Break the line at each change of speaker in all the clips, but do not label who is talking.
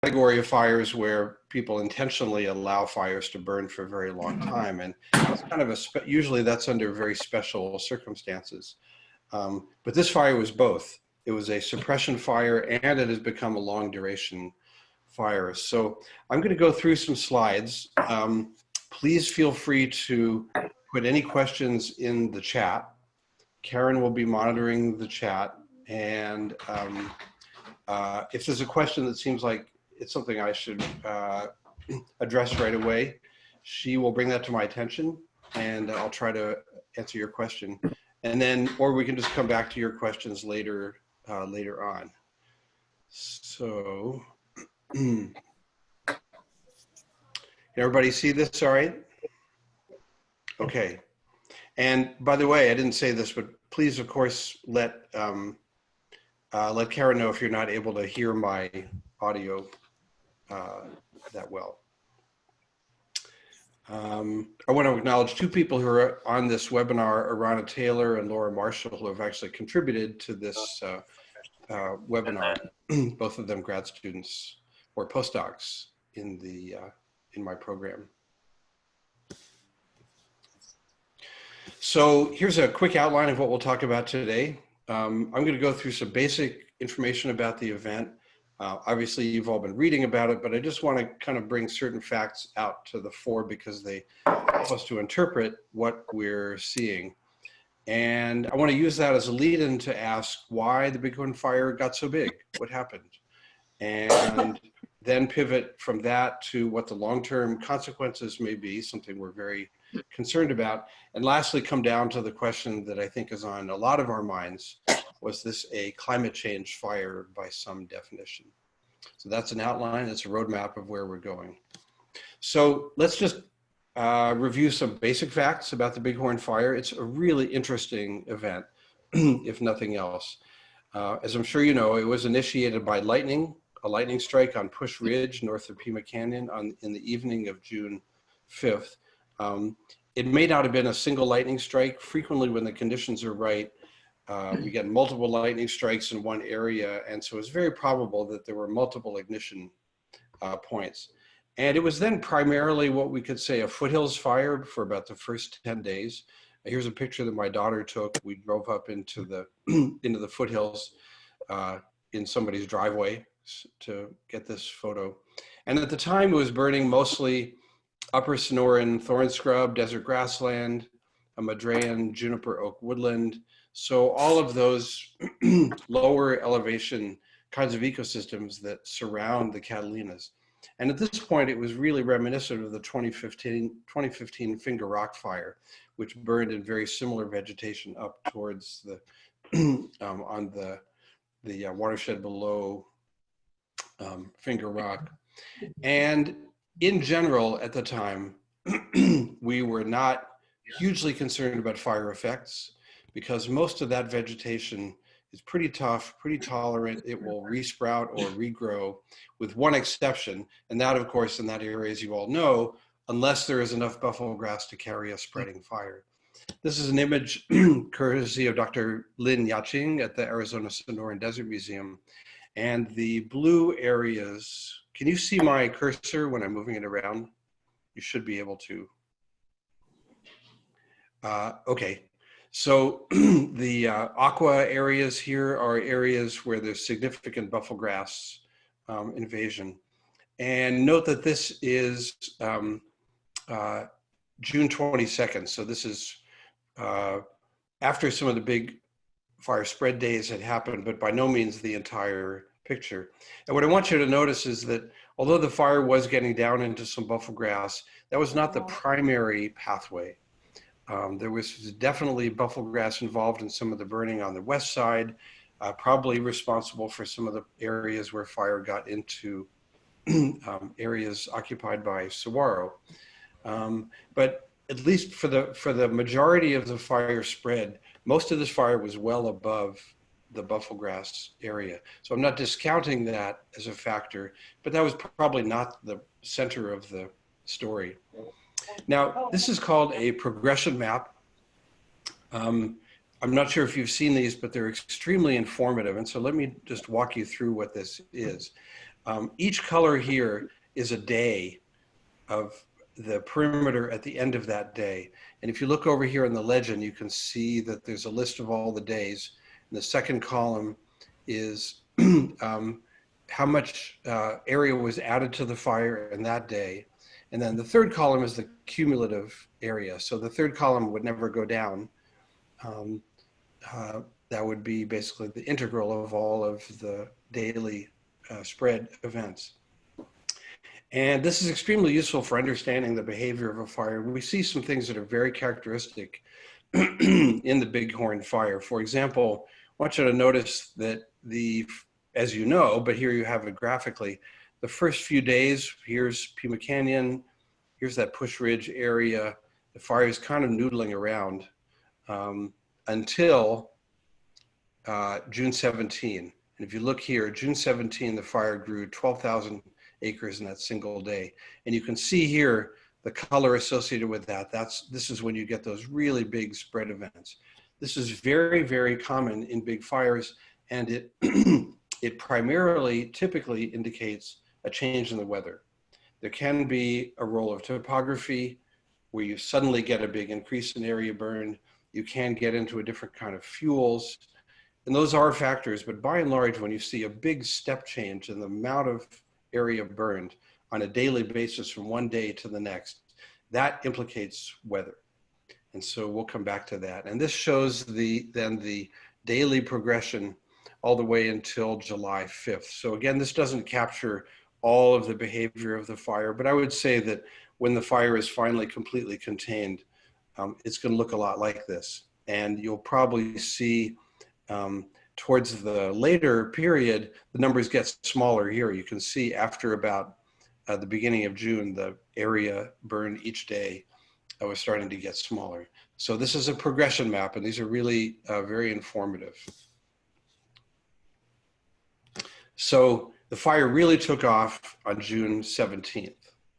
category of fires where people intentionally allow fires to burn for a very long time, and it's kind of usually that's under very special circumstances. But this fire was both. It was a suppression fire, and it has become a long duration fire. So I'm going to go through some slides. Please feel free to put any questions in the chat. Karen will be monitoring the chat, and if there's a question that seems like it's something I should address right away, she will bring that to my attention, and I'll try to answer your question. And then, or we can just come back to your questions later, later on. So, can everybody see this all right? Okay. And by the way, I didn't say this, but please, of course, let Karen know if you're not able to hear my audio that well. I want to acknowledge two people who are on this webinar, Arana Taylor and Laura Marshall, who have actually contributed to this webinar, both of them grad students or postdocs in my program. So here's a quick outline of what we'll talk about today. I'm going to go through some basic information about the event. Obviously, you've all been reading about it, but I just want to kind of bring certain facts out to the fore because they help us to interpret what we're seeing. And I want to use that as a lead-in to ask why the Bighorn Fire got so big, what happened, and then pivot from that to what the long-term consequences may be, something we're very concerned about. And lastly, come down to the question that I think is on a lot of our minds: was this a climate change fire by some definition? So that's an outline, it's a roadmap of where we're going. So let's just review some basic facts about the Bighorn Fire. It's a really interesting event, if nothing else. As I'm sure you know, it was initiated by lightning, a lightning strike on Push Ridge north of Pima Canyon in the evening of June 5th. It may not have been a single lightning strike. Frequently when the conditions are right, we get multiple lightning strikes in one area, and so it's very probable that there were multiple ignition points. And it was then primarily what we could say a foothills fire for about the first 10 days. Here's a picture that my daughter took. We drove up into the into the foothills in somebody's driveway to get this photo. And at the time, it was burning mostly upper Sonoran thorn scrub, desert grassland, a Madrean juniper oak woodland. So all of those lower elevation kinds of ecosystems that surround the Catalinas. And at this point, it was really reminiscent of the 2015 Finger Rock fire, which burned in very similar vegetation up towards the, on the watershed below Finger Rock. And in general, at the time, we were not hugely concerned about fire effects because most of that vegetation is pretty tough, pretty tolerant. It will resprout or regrow, with one exception, and that, of course, in that area, as you all know, unless there is enough buffalo grass to carry a spreading fire. This is an image courtesy of Dr. Lin Yaching at the Arizona Sonoran Desert Museum. And the blue areas, can you see my cursor when I'm moving it around? You should be able to. Okay, so the aqua areas here are areas where there's significant buffalo grass invasion. And note that this is June 22nd. So this is after some of the big fire spread days had happened, but by no means the entire picture. And what I want you to notice is that although the fire was getting down into some buffalo grass, that was not the primary pathway. There was definitely buffalo grass involved in some of the burning on the west side, probably responsible for some of the areas where fire got into areas occupied by saguaro. But at least for the majority of the fire spread, most of this fire was well above the buffalo grass area. So I'm not discounting that as a factor, but that was probably not the center of the story. Now, this is called a progression map. I'm not sure if you've seen these, but they're extremely informative. And so let me just walk you through what this is. Each color here is a day of the perimeter at the end of that day. And if you look over here in the legend, you can see that there's a list of all the days. And the second column is how much area was added to the fire in that day. And then the third column is the cumulative area. So the third column would never go down. That would be basically the integral of all of the daily spread events. And this is extremely useful for understanding the behavior of a fire. We see some things that are very characteristic in the Bighorn Fire. For example, I want you to notice that as you know, but here you have it graphically, the first few days, here's Pima Canyon, here's that Push Ridge area. The fire is kind of noodling around until June 17. And if you look here, June 17, the fire grew 12,000 acres in that single day. And you can see here the color associated with that. This is when you get those really big spread events. This is very, very common in big fires, and it it primarily typically indicates a change in the weather. There can be a role of topography where you suddenly get a big increase in area burned. You can get into a different kind of fuels, and those are factors, but by and large, when you see a big step change in the amount of area burned on a daily basis from one day to the next, that implicates weather. And so we'll come back to that. And this shows then the daily progression all the way until July 5th. So again, this doesn't capture all of the behavior of the fire, but I would say that when the fire is finally completely contained, it's going to look a lot like this. And you'll probably see towards the later period, the numbers get smaller here. You can see after about the beginning of June, the area burned each day was starting to get smaller. So this is a progression map, and these are really very informative. So the fire really took off on June 17th.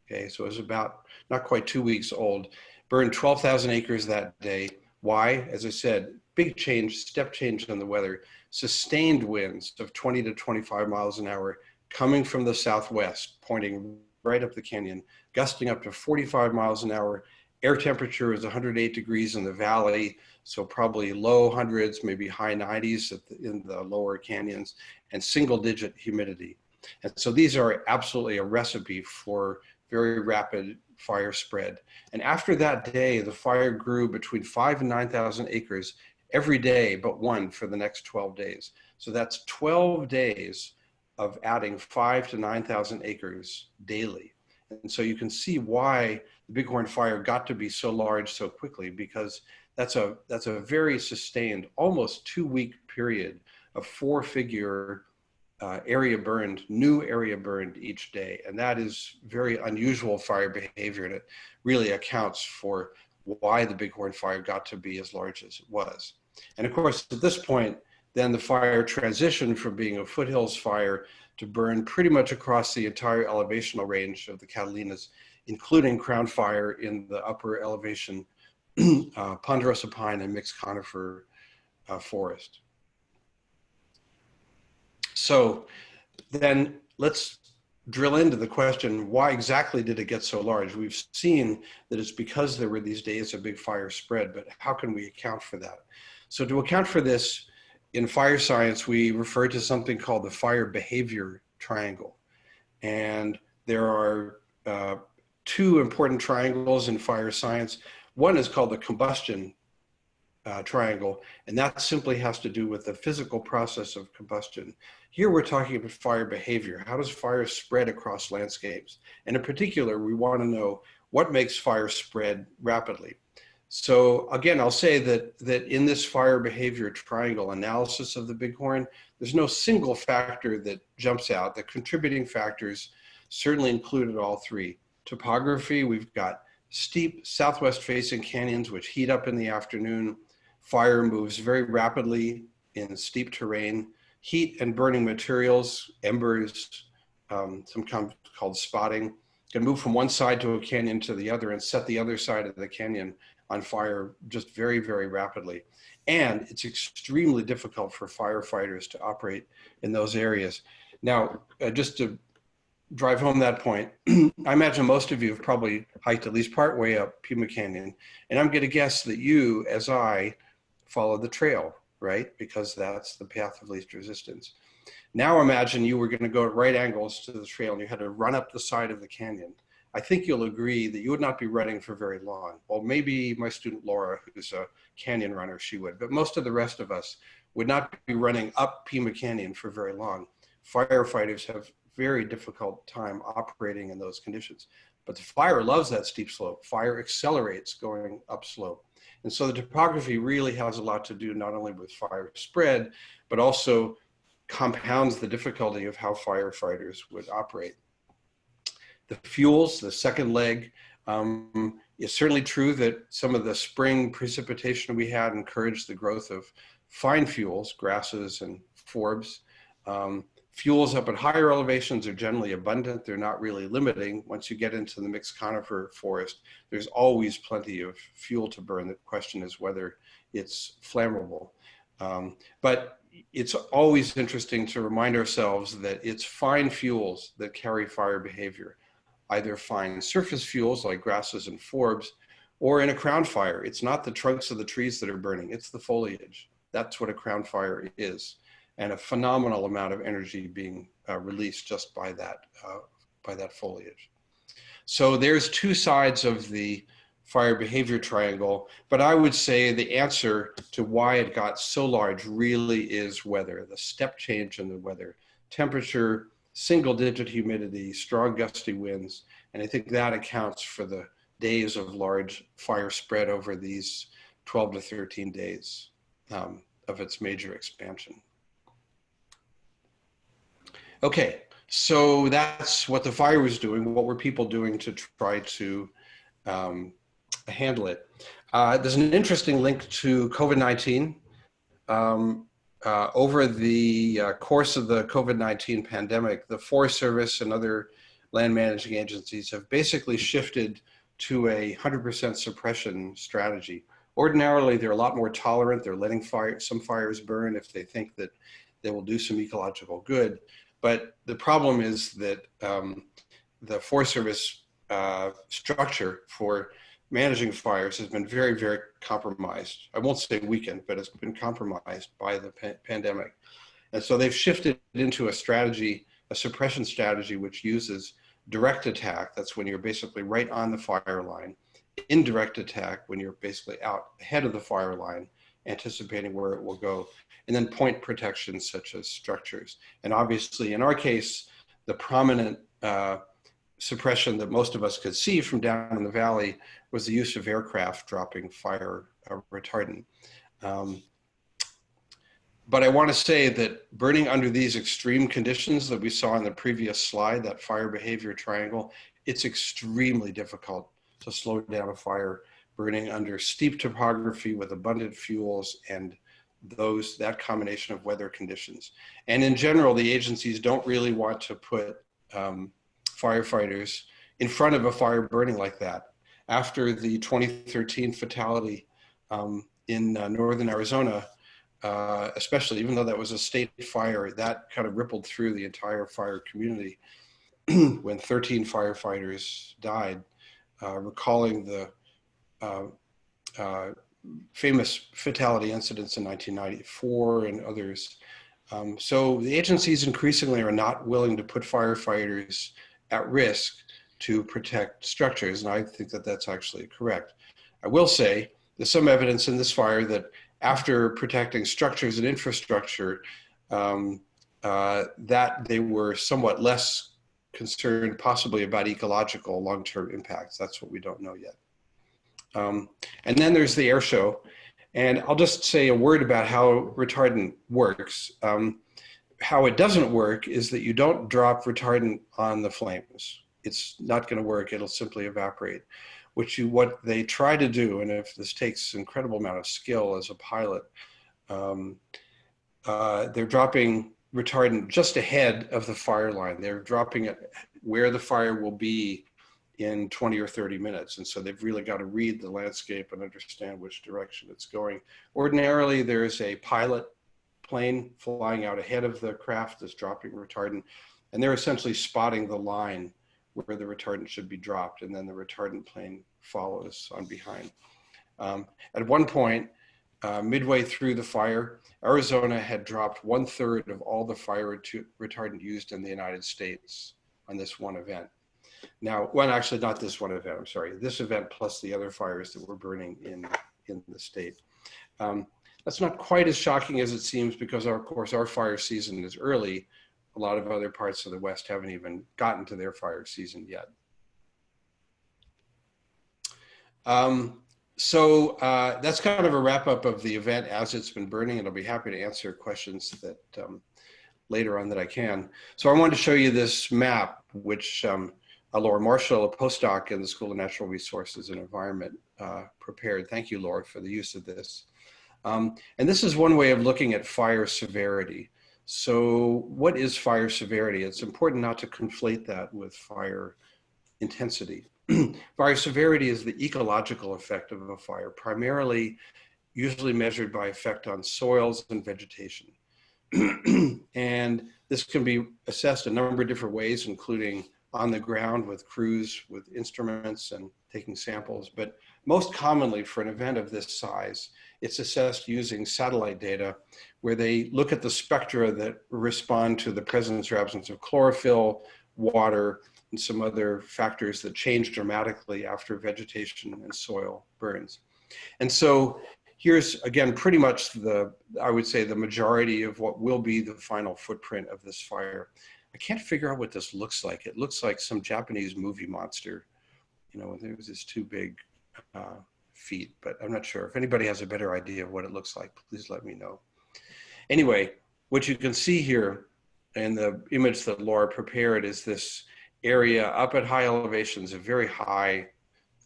Okay, so it was about not quite 2 weeks old. Burned 12,000 acres that day. Why? As I said, big change, step change in the weather. Sustained winds of 20 to 25 miles an hour coming from the southwest, pointing right up the canyon, gusting up to 45 miles an hour. Air temperature is 108 degrees in the valley, so probably low hundreds, maybe high 90s in the lower canyons, and single-digit humidity. And so these are absolutely a recipe for very rapid fire spread. And after that day, the fire grew between 5,000 and 9,000 acres every day but one for the next 12 days. So that's 12 days of adding 5,000 to 9,000 acres daily. And so you can see why the Bighorn Fire got to be so large so quickly, because that's a very sustained, almost 2-week period of 4-figure area burned, new area burned each day. And that is very unusual fire behavior, and it really accounts for why the Bighorn Fire got to be as large as it was. And of course, at this point, then the fire transitioned from being a foothills fire to burn pretty much across the entire elevational range of the Catalinas, including crown fire in the upper elevation ponderosa pine and mixed conifer forest. So then let's drill into the question, why exactly did it get so large? We've seen that it's because there were these days of big fire spread, but how can we account for that? So to account for this, in fire science, we refer to something called the fire behavior triangle. And there are two important triangles in fire science. One is called the combustion triangle, and that simply has to do with the physical process of combustion. Here we're talking about fire behavior. How does fire spread across landscapes? And in particular, we want to know what makes fire spread rapidly. So again, I'll say that in this fire behavior triangle analysis of the Bighorn, there's no single factor that jumps out. The contributing factors certainly included all three. Topography, we've got steep southwest facing canyons which heat up in the afternoon. Fire moves very rapidly in steep terrain. Heat and burning materials, embers, sometimes called spotting, can move from one side to a canyon to the other and set the other side of the canyon on fire just very, very rapidly. And it's extremely difficult for firefighters to operate in those areas. Now, just to drive home that point, I imagine most of you have probably hiked at least part way up Pima Canyon, and I'm going to guess that you, as I, follow the trail, right? Because that's the path of least resistance. Now imagine you were going to go at right angles to the trail and you had to run up the side of the canyon. I think you'll agree that you would not be running for very long. Well, maybe my student Laura, who's a canyon runner, she would, but most of the rest of us would not be running up Pima Canyon for very long. Firefighters have very difficult time operating in those conditions. But the fire loves that steep slope. Fire accelerates going up slope. And so the topography really has a lot to do not only with fire spread, but also compounds the difficulty of how firefighters would operate. The fuels, the second leg, it's certainly true that some of the spring precipitation we had encouraged the growth of fine fuels, grasses and forbs. Fuels up at higher elevations are generally abundant. They're not really limiting. Once you get into the mixed conifer forest, there's always plenty of fuel to burn. The question is whether it's flammable. But it's always interesting to remind ourselves that it's fine fuels that carry fire behavior, either fine surface fuels like grasses and forbs, or in a crown fire. It's not the trunks of the trees that are burning, it's the foliage. That's what a crown fire is. And a phenomenal amount of energy being released just by that foliage. So there's two sides of the fire behavior triangle, but I would say the answer to why it got so large really is weather, the step change in the weather, temperature, single digit humidity, strong gusty winds, and I think that accounts for the days of large fire spread over these 12 to 13 days of its major expansion. Okay, so that's what the fire was doing. What were people doing to try to handle it? There's an interesting link to COVID-19. Over the course of the COVID-19 pandemic, the Forest Service and other land managing agencies have basically shifted to a 100% suppression strategy. Ordinarily, they're a lot more tolerant. They're letting some fires burn if they think that they will do some ecological good. But the problem is that the Forest Service structure for managing fires has been very, very compromised. I won't say weakened, but it's been compromised by the pandemic. And so they've shifted into a strategy, a suppression strategy, which uses direct attack. That's when you're basically right on the fire line. Indirect attack, when you're basically out ahead of the fire line, anticipating where it will go. And then point protection, such as structures. And obviously, in our case, the prominent suppression that most of us could see from down in the valley was the use of aircraft dropping fire retardant. But I want to say that burning under these extreme conditions that we saw in the previous slide, that fire behavior triangle, it's extremely difficult to slow down a fire burning under steep topography with abundant fuels and that combination of weather conditions. And in general, the agencies don't really want to put firefighters in front of a fire burning like that. After the 2013 fatality in northern Arizona, especially, even though that was a state fire, that kind of rippled through the entire fire community when 13 firefighters died, recalling the famous fatality incidents in 1994 and others. So the agencies increasingly are not willing to put firefighters at risk to protect structures, and I think that that's actually correct. I will say there's some evidence in this fire that after protecting structures and infrastructure, that they were somewhat less concerned possibly about ecological long-term impacts. That's what we don't know yet. And then there's the air show. And I'll just say a word about how retardant works. How it doesn't work is that you don't drop retardant on the flames. It's not going to work. It'll simply evaporate. What they try to do, and if this takes an incredible amount of skill as a pilot, they're dropping retardant just ahead of the fire line. They're dropping it where the fire will be in 20 or 30 minutes. And so they've really got to read the landscape and understand which direction it's going. Ordinarily, there's a pilot plane flying out ahead of the craft that's dropping retardant. And they're essentially spotting the line where the retardant should be dropped, and then the retardant plane follows on behind. At one point, midway through the fire, Arizona had dropped 1/3 of all the fire retardant used in the United States on this one event. Now, well, actually not this one event, I'm sorry, this event plus the other fires that were burning in the state. That's not quite as shocking as it seems because, of course, our fire season is early. A lot of other parts of the West haven't even gotten to their fire season yet. So that's kind of a wrap up of the event as it's been burning, and I'll be happy to answer questions that later on that I can. So I wanted to show you this map, which Laura Marshall, a postdoc in the School of Natural Resources and Environment, prepared. Thank you, Laura, for the use of this. And this is one way of looking at fire severity. So what is fire severity? It's important not to conflate that with fire intensity. Fire severity is the ecological effect of a fire, primarily usually measured by effect on soils and vegetation. And this can be assessed a number of different ways, including on the ground with crews, with instruments and taking samples. But most commonly for an event of this size, it's assessed using satellite data where they look at the spectra that respond to the presence or absence of chlorophyll, water, and some other factors that change dramatically after vegetation and soil burns. And so here's, again, pretty much I would say the majority of what will be the final footprint of this fire. I can't figure out what this looks like. It looks like some Japanese movie monster, you know, there was this two big feet, but I'm not sure. If anybody has a better idea of what it looks like, please let me know. Anyway, what you can see here in the image that Laura prepared is this area up at high elevations of very high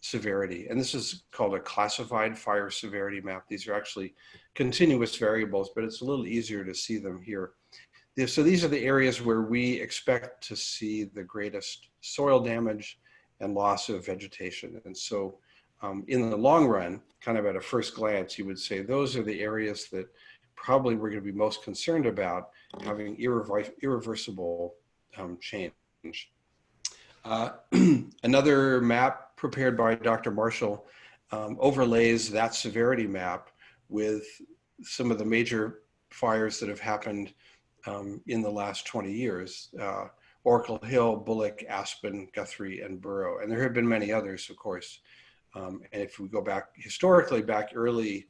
severity. And this is called a classified fire severity map. These are actually continuous variables, but it's a little easier to see them here. So these are the areas where we expect to see the greatest soil damage and loss of vegetation. And so in the long run, kind of at a first glance, you would say those are the areas that probably we're going to be most concerned about having irreversible change. Another map prepared by Dr. Marshall overlays that severity map with some of the major fires that have happened in the last 20 years. Oracle Hill, Bullock, Aspen, Guthrie, and Burrow. And there have been many others, of course. And if we go back historically, back early,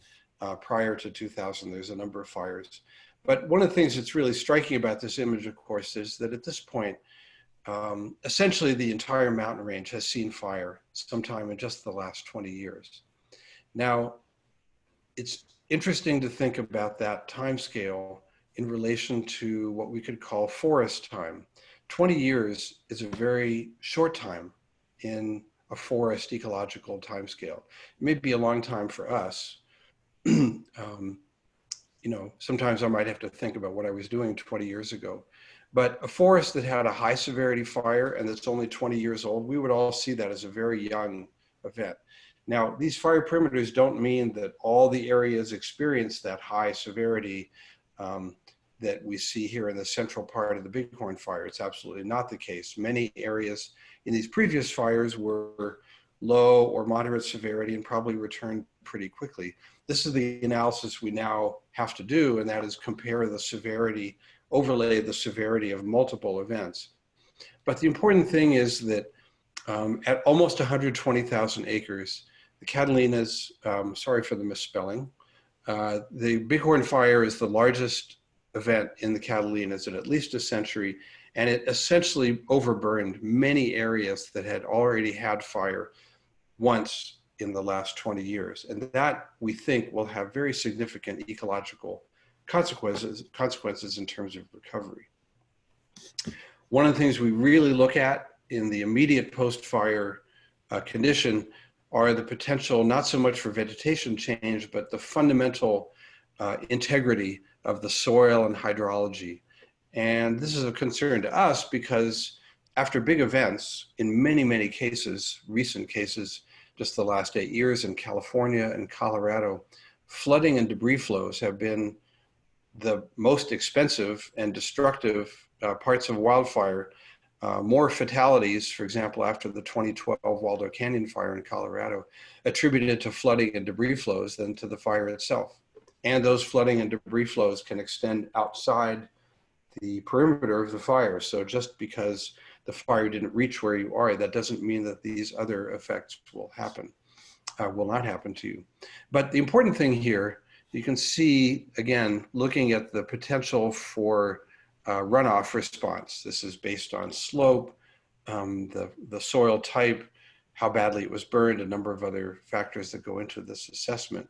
prior to 2000, there's a number of fires. But one of the things that's really striking about this image, of course, is that at this point, essentially the entire mountain range has seen fire sometime in just the last 20 years. Now, it's interesting to think about that time scale in relation to what we could call forest time. 20 years is a very short time in a forest ecological time scale. It may be a long time for us. You know, sometimes I might have to think about what I was doing 20 years ago. But a forest that had a high severity fire and that's only 20 years old, we would all see that as a very young event. Now, these fire perimeters don't mean that all the areas experience that high severity that we see here in the central part of the Bighorn Fire. It's absolutely not the case. Many areas in these previous fires were low or moderate severity and probably returned pretty quickly. This is the analysis we now have to do, and that is compare the severity, overlay the severity of multiple events. But the important thing is that at almost 120,000 acres, the Catalinas, sorry for the misspelling, the Bighorn Fire is the largest event in the Catalinas in at least a century, and it essentially overburned many areas that had already had fire once in the last 20 years. And that, we think, will have very significant ecological consequences in terms of recovery. One of the things we really look at in the immediate post-fire condition are the potential, not so much for vegetation change, but the fundamental integrity of the soil and hydrology. And this is a concern to us because after big events, in many, many cases, recent cases, just the last 8 years in California and Colorado, flooding and debris flows have been the most expensive and destructive parts of wildfire, more fatalities, for example, after the 2012 Waldo Canyon fire in Colorado, attributed to flooding and debris flows than to the fire itself. And those flooding and debris flows can extend outside the perimeter of the fire. So just because the fire didn't reach where you are, that doesn't mean that these other effects will not happen to you. But the important thing here, you can see, again, looking at the potential for runoff response. This is based on slope, the soil type, how badly it was burned, a number of other factors that go into this assessment.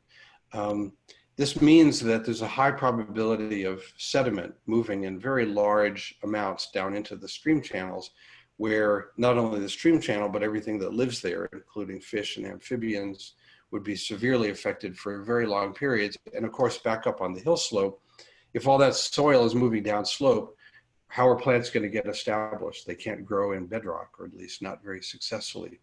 This means that there's a high probability of sediment moving in very large amounts down into the stream channels, where not only the stream channel, but everything that lives there, including fish and amphibians, would be severely affected for very long periods. And of course, back up on the hill slope, if all that soil is moving down slope, how are plants going to get established? They can't grow in bedrock, or at least not very successfully.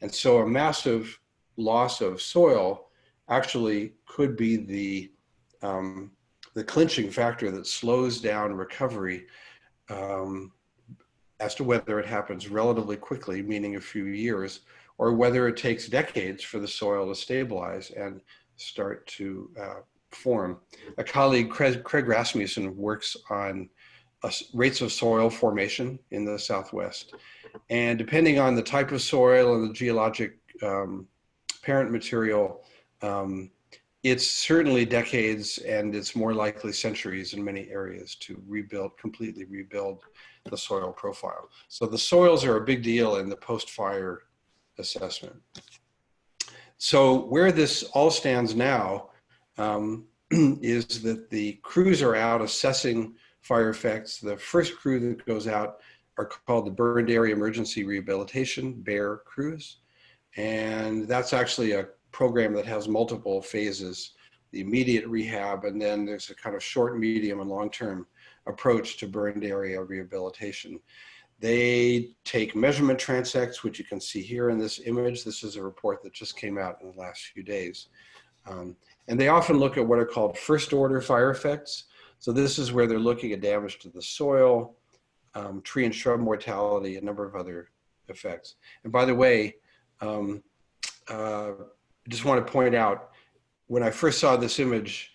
And so a massive loss of soil actually could be the clinching factor that slows down recovery as to whether it happens relatively quickly, meaning a few years, or whether it takes decades for the soil to stabilize and start to form. A colleague, Craig Rasmussen, works on rates of soil formation in the Southwest. And depending on the type of soil and the geologic parent material, it's certainly decades, and it's more likely centuries in many areas to completely rebuild the soil profile. So the soils are a big deal in the post-fire assessment. So where this all stands now is that the crews are out assessing fire effects. The first crew that goes out are called the Burned Area Emergency Rehabilitation, BARE crews. And that's actually a program that has multiple phases, the immediate rehab, and then there's a kind of short, medium, and long-term approach to burned area rehabilitation. They take measurement transects, which you can see here in this image. This is a report that just came out in the last few days. And they often look at what are called first-order fire effects. So this is where they're looking at damage to the soil, tree and shrub mortality, a number of other effects. And by the way, I just want to point out, when I first saw this image,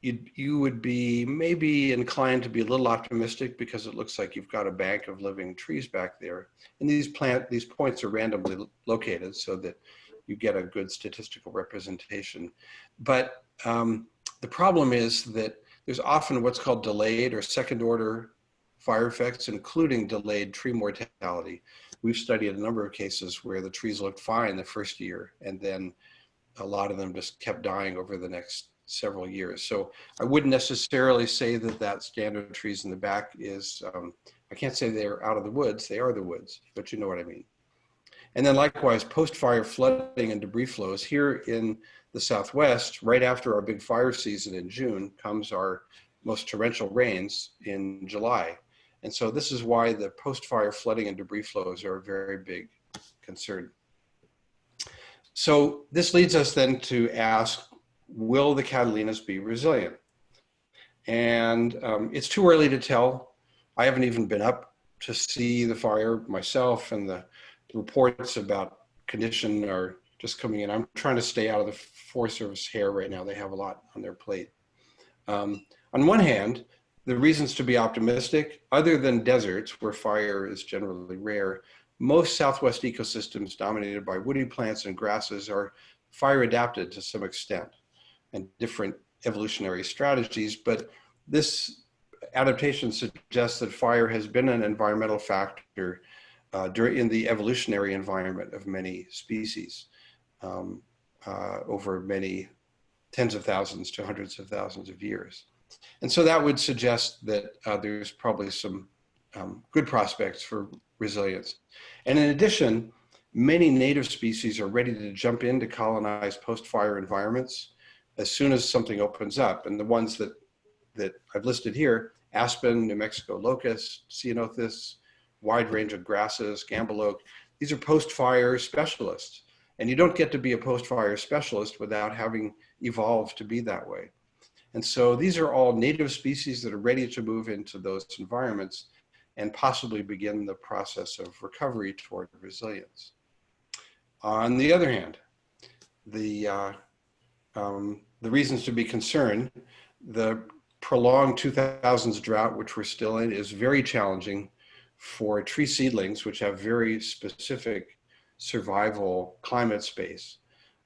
you would be maybe inclined to be a little optimistic because it looks like you've got a bank of living trees back there. And these points are randomly located so that you get a good statistical representation. But the problem is that there's often what's called delayed or second order fire effects, including delayed tree mortality. We've studied a number of cases where the trees looked fine the first year, and then a lot of them just kept dying over the next several years. So I wouldn't necessarily say that stand of trees in the back is, I can't say they're out of the woods, they are the woods, but you know what I mean. And then likewise, post-fire flooding and debris flows here in the Southwest, right after our big fire season in June, comes our most torrential rains in July. And so this is why the post-fire flooding and debris flows are a very big concern. So this leads us then to ask, will the Catalinas be resilient? And it's too early to tell. I haven't even been up to see the fire myself, and the reports about condition are just coming in. I'm trying to stay out of the Forest Service hair right now. They have a lot on their plate. On one hand, the reasons to be optimistic, other than deserts where fire is generally rare, most Southwest ecosystems dominated by woody plants and grasses are fire adapted to some extent, and different evolutionary strategies. But this adaptation suggests that fire has been an environmental factor in the evolutionary environment of many species over many tens of thousands to hundreds of thousands of years. And so that would suggest that there's probably some good prospects for resilience. And in addition, many native species are ready to jump in to colonize post-fire environments as soon as something opens up. And the ones that I've listed here, aspen, New Mexico locust, ceanothus, wide range of grasses, gamble oak, these are post-fire specialists. And you don't get to be a post-fire specialist without having evolved to be that way. And so these are all native species that are ready to move into those environments and possibly begin the process of recovery toward resilience. On the other hand, the reasons to be concerned, the prolonged 2000s drought, which we're still in, is very challenging for tree seedlings, which have very specific survival climate space.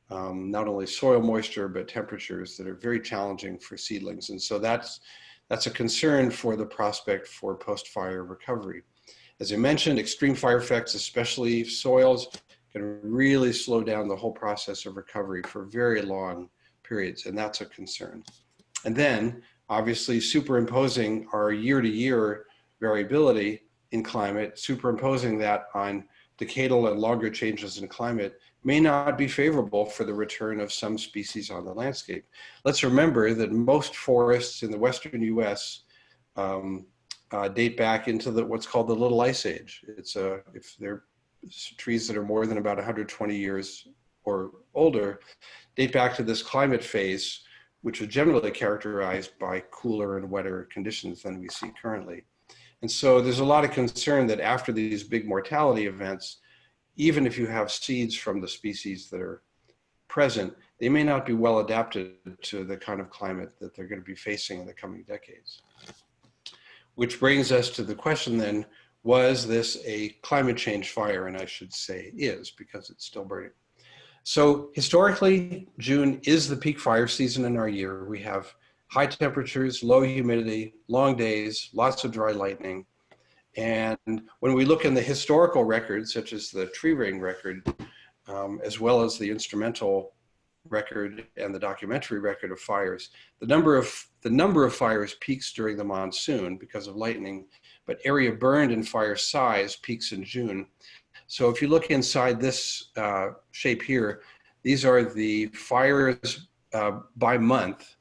Not only soil moisture, but temperatures that are very challenging for seedlings. And so that's a concern for the prospect for post-fire recovery. As I mentioned, extreme fire effects, especially soils, can really slow down the whole process of recovery for very long periods, and that's a concern. And then, obviously, superimposing our year-to-year variability in climate, superimposing that on decadal and longer changes in climate may not be favorable for the return of some species on the landscape. Let's remember that most forests in the Western US date back into what's called the Little Ice Age. If they're trees that are more than about 120 years or older, date back to this climate phase, which was generally characterized by cooler and wetter conditions than we see currently. And so there's a lot of concern that after these big mortality events, even if you have seeds from the species that are present, they may not be well adapted to the kind of climate that they're going to be facing in the coming decades. Which brings us to the question then, was this a climate change fire? And I should say is, because it's still burning. So historically, June is the peak fire season in our year. We have high temperatures, low humidity, long days, lots of dry lightning. And when we look in the historical records, such as the tree ring record, as well as the instrumental record and the documentary record of fires, the number of fires peaks during the monsoon because of lightning, but area burned and fire size peaks in June. So if you look inside this shape here, these are the fires by month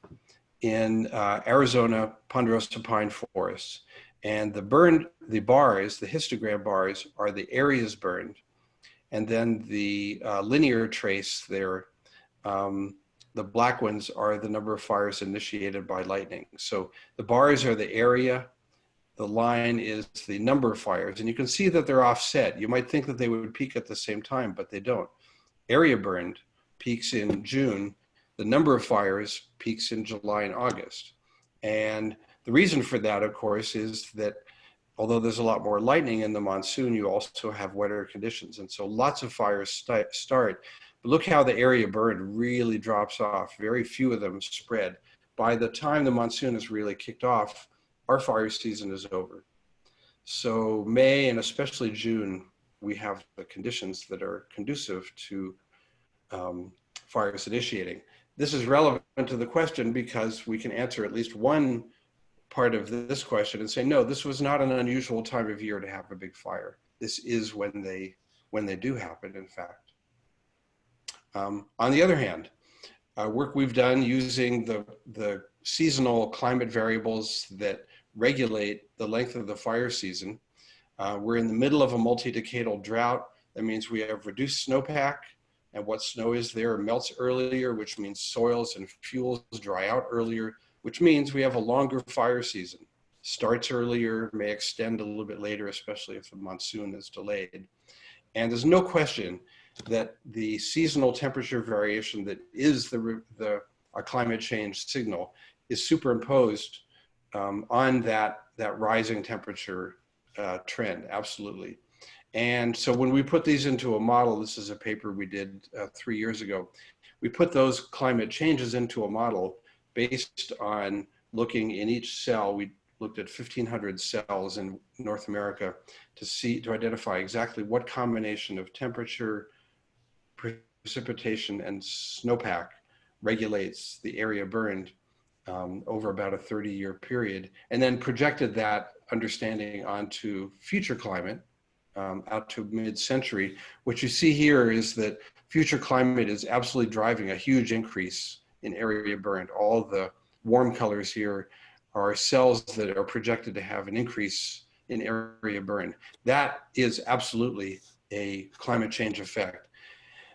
in Arizona ponderosa pine forests. And the bars, the histogram bars, are the areas burned. And then the linear trace there, the black ones are the number of fires initiated by lightning. So the bars are the area, the line is the number of fires. And you can see that they're offset. You might think that they would peak at the same time, but they don't. Area burned peaks in June. The number of fires peaks in July and August. And the reason for that, of course, is that although there's a lot more lightning in the monsoon, you also have wetter conditions. And so lots of fires start. But look how the area burned really drops off. Very few of them spread. By the time the monsoon is really kicked off, our fire season is over. So May and especially June, we have the conditions that are conducive to fires initiating. This is relevant to the question because we can answer at least one part of this question and say, no, this was not an unusual time of year to have a big fire. This is when they do happen, in fact. On the other hand, work we've done using the seasonal climate variables that regulate the length of the fire season. We're in the middle of a multi-decadal drought. That means we have reduced snowpack, and what snow is there melts earlier, which means soils and fuels dry out earlier, which means we have a longer fire season. Starts earlier, may extend a little bit later, especially if the monsoon is delayed. And there's no question that the seasonal temperature variation that is a climate change signal is superimposed on that rising temperature trend, absolutely. And so when we put these into a model, this is a paper we did 3 years ago, we put those climate changes into a model based on looking in each cell. We looked at 1,500 cells in North America to identify exactly what combination of temperature, precipitation, and snowpack regulates the area burned over about a 30-year period, and then projected that understanding onto future climate out to mid-century. What you see here is that future climate is absolutely driving a huge increase in area burned. All the warm colors here are cells that are projected to have an increase in area burned. That is absolutely a climate change effect.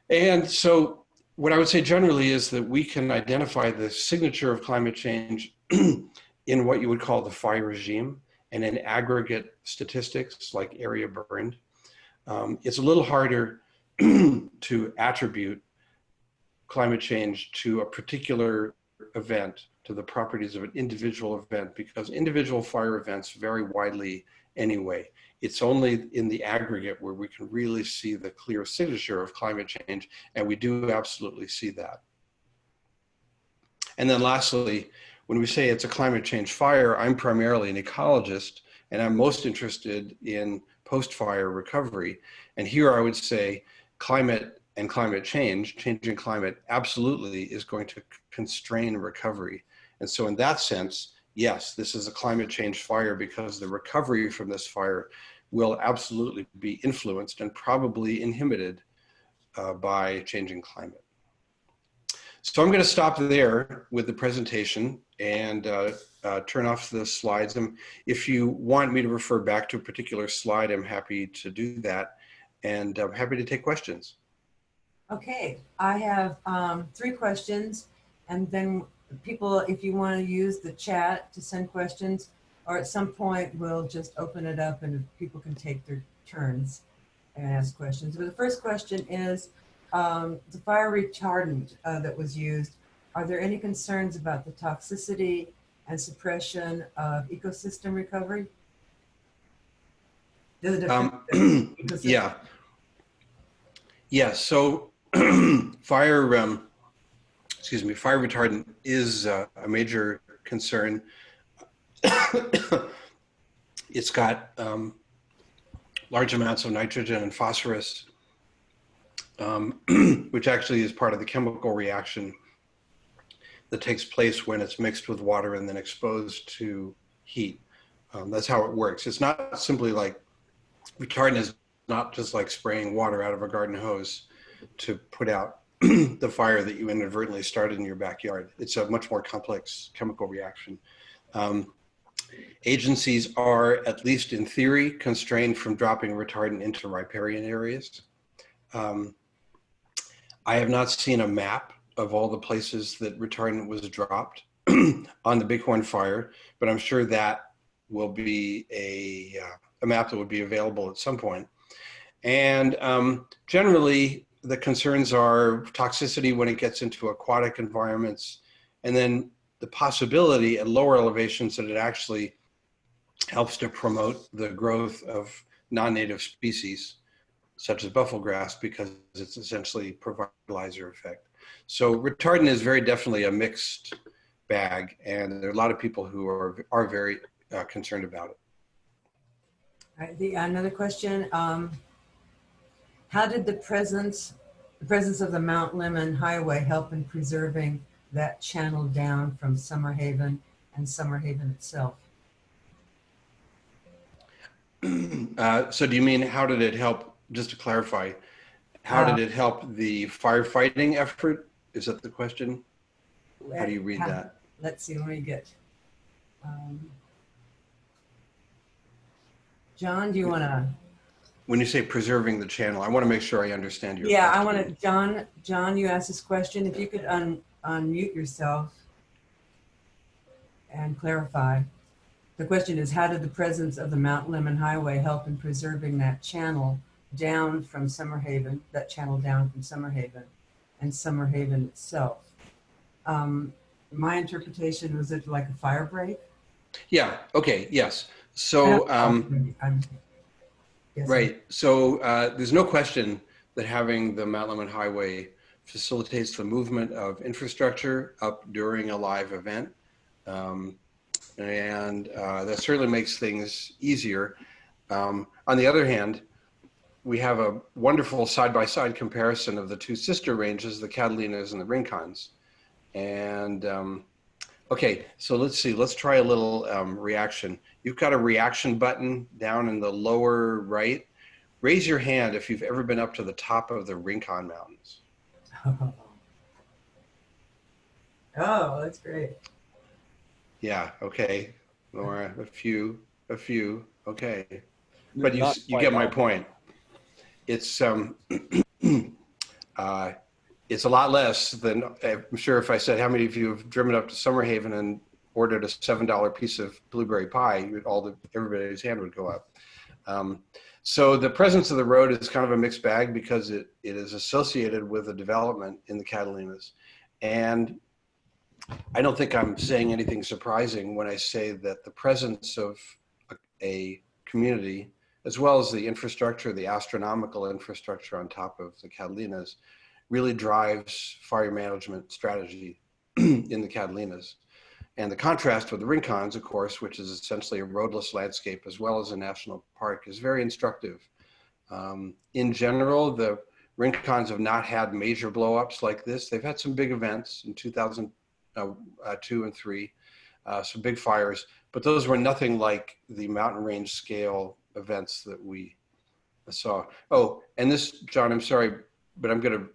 And so what I would say generally is that we can identify the signature of climate change in what you would call the fire regime and in aggregate statistics like area burned. It's a little harder to attribute climate change to a particular event, to the properties of an individual event, because individual fire events vary widely anyway. It's only in the aggregate where we can really see the clear signature of climate change, and we do absolutely see that. And then lastly, when we say it's a climate change fire, I'm primarily an ecologist, and I'm most interested in post-fire recovery. And here I would say climate and climate change, changing climate, absolutely is going to constrain recovery. And so in that sense, yes, this is a climate change fire because the recovery from this fire will absolutely be influenced and probably inhibited by changing climate. So I'm going to stop there with the presentation and turn off the slides. And if you want me to refer back to a particular slide, I'm happy to do that. And I'm happy to take questions.
Okay, I have 3 questions, and then people, if you want to use the chat to send questions, or at some point we'll just open it up and people can take their turns and ask questions. But the first question is, the fire retardant that was used, are there any concerns about the toxicity and suppression of ecosystem recovery?
Yeah. Yeah, so fire retardant is a major concern. It's got large amounts of nitrogen and phosphorus, which actually is part of the chemical reaction that takes place when it's mixed with water and then exposed to heat. That's how it works. It's not simply like, retardant is not just like spraying water out of a garden hose to put out the fire that you inadvertently started in your backyard. It's a much more complex chemical reaction. Agencies are, at least in theory, constrained from dropping retardant into riparian areas. I have not seen a map of all the places that retardant was dropped on the Bighorn Fire, but I'm sure that will be a map that would be available at some point. And generally, the concerns are toxicity when it gets into aquatic environments, and then the possibility at lower elevations that it actually helps to promote the growth of non-native species, such as buffalo grass, because it's essentially provides a fertilizer effect. So retardant is very definitely a mixed bag, and there are a lot of people who are very concerned about it.
All right, another question. How did the presence of the Mount Lemmon Highway help in preserving that channel down from Summerhaven and Summerhaven itself?
So do you mean, how did it help, just to clarify, how did it help the firefighting effort? Is that the question? How do you read that?
Let's see, let me get, John, do you want to?
When you say preserving the channel, I want to make sure I understand your question.
I want to, John, you asked this question. If you could unmute yourself and clarify. The question is, how did the presence of the Mount Lemmon Highway help in preserving that channel down from Summerhaven, and Summerhaven itself? My interpretation was it like a fire break?
Yeah, okay, yes. So,
yes,
right, so there's no question that having the Mount Lemmon Highway facilitates the movement of infrastructure up during a live event. And that certainly makes things easier. On the other hand, we have a wonderful side-by-side comparison of the two sister ranges, the Catalinas and the Rincons. And okay, so let's see, let's try a little reaction. You've got a reaction button down in the lower right. Raise your hand if you've ever been up to the top of the Rincon Mountains.
Oh, that's great.
Yeah, okay, Laura, a few, okay. But you get my point. It's it's a lot less than, I'm sure if I said how many of you have driven up to Summerhaven and ordered a $7 piece of blueberry pie, everybody's hand would go up. So the presence of the road is kind of a mixed bag because it is associated with a development in the Catalinas. And I don't think I'm saying anything surprising when I say that the presence of a community, as well as the infrastructure, the astronomical infrastructure on top of the Catalinas, really drives fire management strategy in the Catalinas. And the contrast with the Rincons, of course, which is essentially a roadless landscape as well as a national park, is very instructive. In general, the Rincons have not had major blowups like this. They've had some big events in 2002 and 3, some big fires, but those were nothing like the mountain range scale events that we saw. Oh, and this, John, I'm sorry, but I'm going to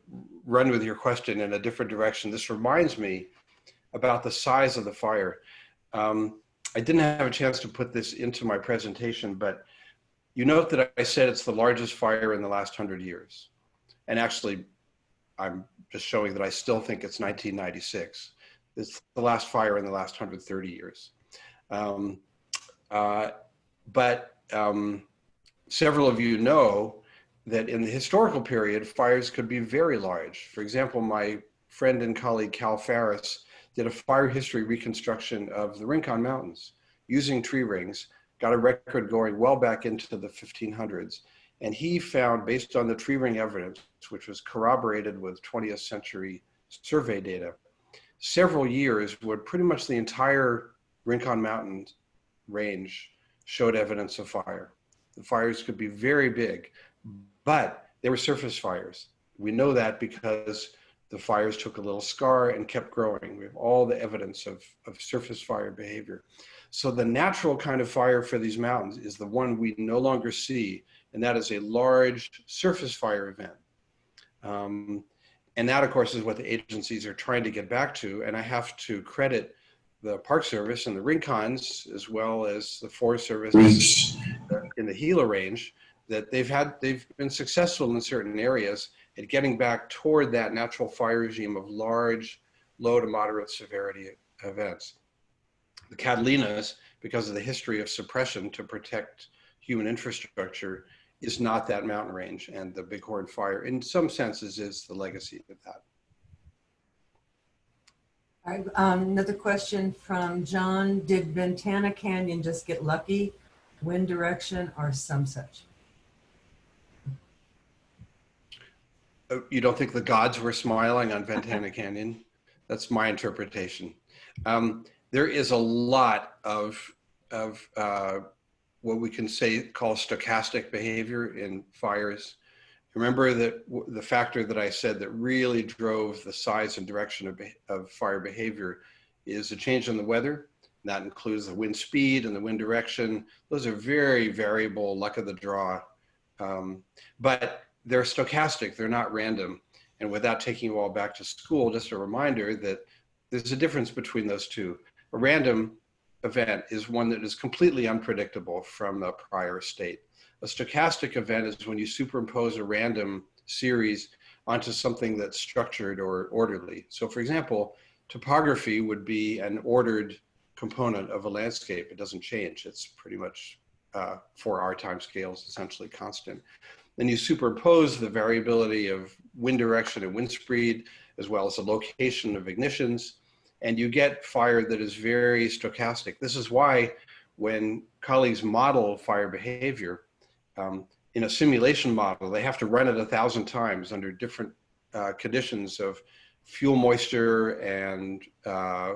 run with your question in a different direction. This reminds me about the size of the fire. I didn't have a chance to put this into my presentation, but you note that I said it's the largest fire in the last 100 years. And actually, I'm just showing that I still think it's 1996. It's the last fire in the last 130 years. But several of you know that in the historical period, fires could be very large. For example, my friend and colleague Cal Ferris did a fire history reconstruction of the Rincon Mountains using tree rings, got a record going well back into the 1500s. And he found, based on the tree ring evidence, which was corroborated with 20th century survey data, several years where pretty much the entire Rincon Mountain range showed evidence of fire. The fires could be very big, but they were surface fires. We know that because the fires took a little scar and kept growing. We have all the evidence of surface fire behavior. So the natural kind of fire for these mountains is the one we no longer see, and that is a large surface fire event. And that, of course, is what the agencies are trying to get back to. And I have to credit the Park Service and the Rincons, as well as the Forest Service in the Gila Range, that they've been successful in certain areas at getting back toward that natural fire regime of large, low to moderate severity events. The Catalinas, because of the history of suppression to protect human infrastructure, is not that mountain range, and the Bighorn Fire, in some senses, is the legacy of that.
All right, another question from John. Did Ventana Canyon just get lucky, wind direction, or some such?
You don't think the gods were smiling on Ventana Canyon? That's my interpretation. There is a lot of what we can call stochastic behavior in fires. Remember that the factor that I said that really drove the size and direction of fire behavior is a change in the weather. That includes the wind speed and the wind direction. Those are very variable, luck of the draw. But they're stochastic, they're not random. And without taking you all back to school, just a reminder that there's a difference between those two. A random event is one that is completely unpredictable from the prior state. A stochastic event is when you superimpose a random series onto something that's structured or orderly. So for example, topography would be an ordered component of a landscape. It doesn't change. It's pretty much for our time scales, essentially constant. Then you superimpose the variability of wind direction and wind speed, as well as the location of ignitions, and you get fire that is very stochastic. This is why when colleagues model fire behavior, in a simulation model, they have to run it 1,000 times under different conditions of fuel moisture and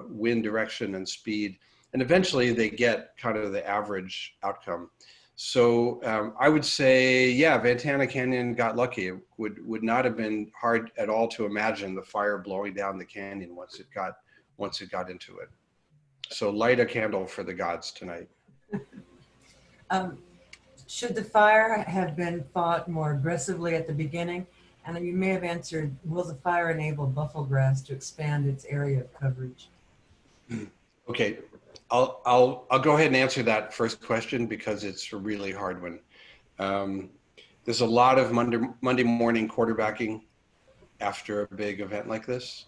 wind direction and speed. And eventually they get kind of the average outcome. So I would say, yeah, Ventana Canyon got lucky. It would not have been hard at all to imagine the fire blowing down the canyon once it got into it. So light a candle for the gods tonight.
Should the fire have been fought more aggressively at the beginning? And then you may have answered, will the fire enable buffalo grass to expand its area of coverage?
Okay, I'll go ahead and answer that first question because it's a really hard one. There's a lot of Monday morning quarterbacking after a big event like this.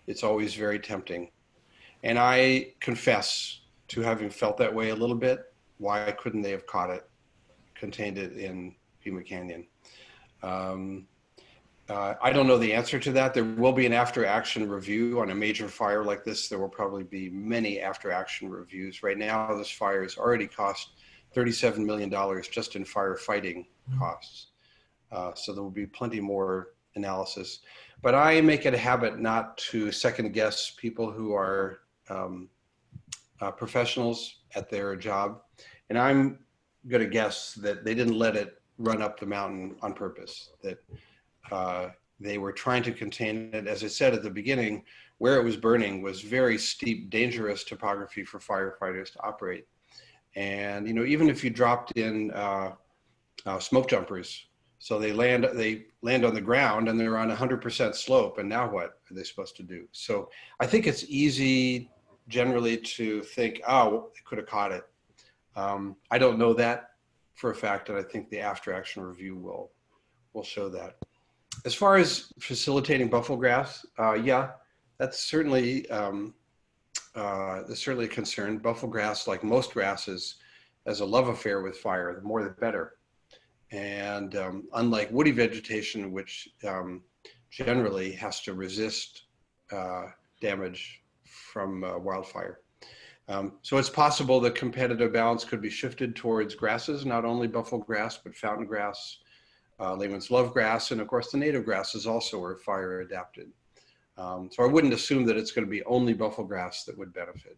It's always very tempting. And I confess to having felt that way a little bit. Why couldn't they have caught it, contained it in Pima Canyon? I don't know the answer to that. There will be an after-action review on a major fire like this. There will probably be many after-action reviews. Right now, this fire has already cost $37 million just in firefighting costs. So there will be plenty more analysis. But I make it a habit not to second guess people who are professionals at their job. And I'm going to guess that they didn't let it run up the mountain on purpose, that they were trying to contain it. As I said at the beginning, where it was burning was very steep, dangerous topography for firefighters to operate. And, you know, even if you dropped in smoke jumpers, so they land on the ground and they're on 100% slope, and now what are they supposed to do? So I think it's easy generally to think, oh, they could have caught it. I don't know that for a fact, and I think the after-action review will show that. As far as facilitating buffalo grass, yeah, that's certainly a concern. Buffalo grass, like most grasses, has a love affair with fire. The more the better. And unlike woody vegetation, which generally has to resist damage from wildfire. So it's possible the competitive balance could be shifted towards grasses, not only buffalo grass, but fountain grass, layman's love grass, and of course the native grasses also are fire adapted. So I wouldn't assume that it's going to be only buffalo grass that would benefit.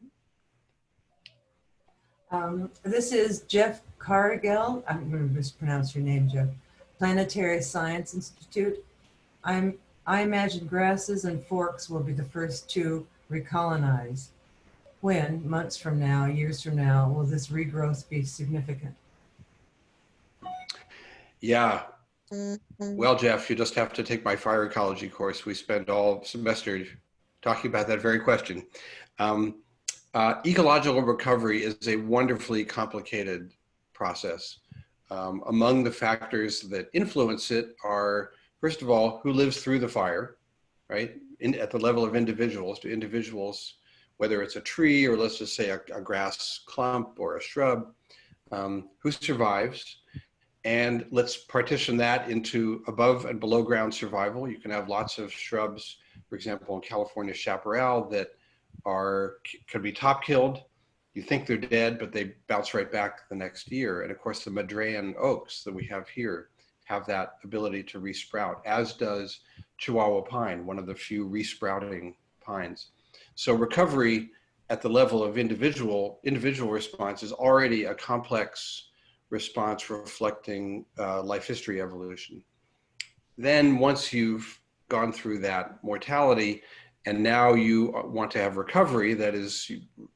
This is Jeff Cargill. I'm going to mispronounce your name, Jeff. Planetary Science Institute. I imagine grasses and forks will be the first to recolonize. When, months from now, years from now, will this regrowth be significant?
Yeah. Well, Jeff, you just have to take my fire ecology course. We spent all semester talking about that very question. Ecological recovery is a wonderfully complicated process. Among the factors that influence it are, first of all, who lives through the fire, right? At the level of individuals, do individuals, whether it's a tree or let's just say a grass clump or a shrub, who survives? And let's partition that into above and below ground survival. You can have lots of shrubs, for example, in California, chaparral, that could be top killed. You think they're dead, but they bounce right back the next year. And of course, the Madrean oaks that we have here have that ability to resprout, as does Chihuahua pine, one of the few resprouting pines. So recovery at the level of individual response is already a complex response reflecting life history evolution. Then once you've gone through that mortality, and now you want to have recovery, that is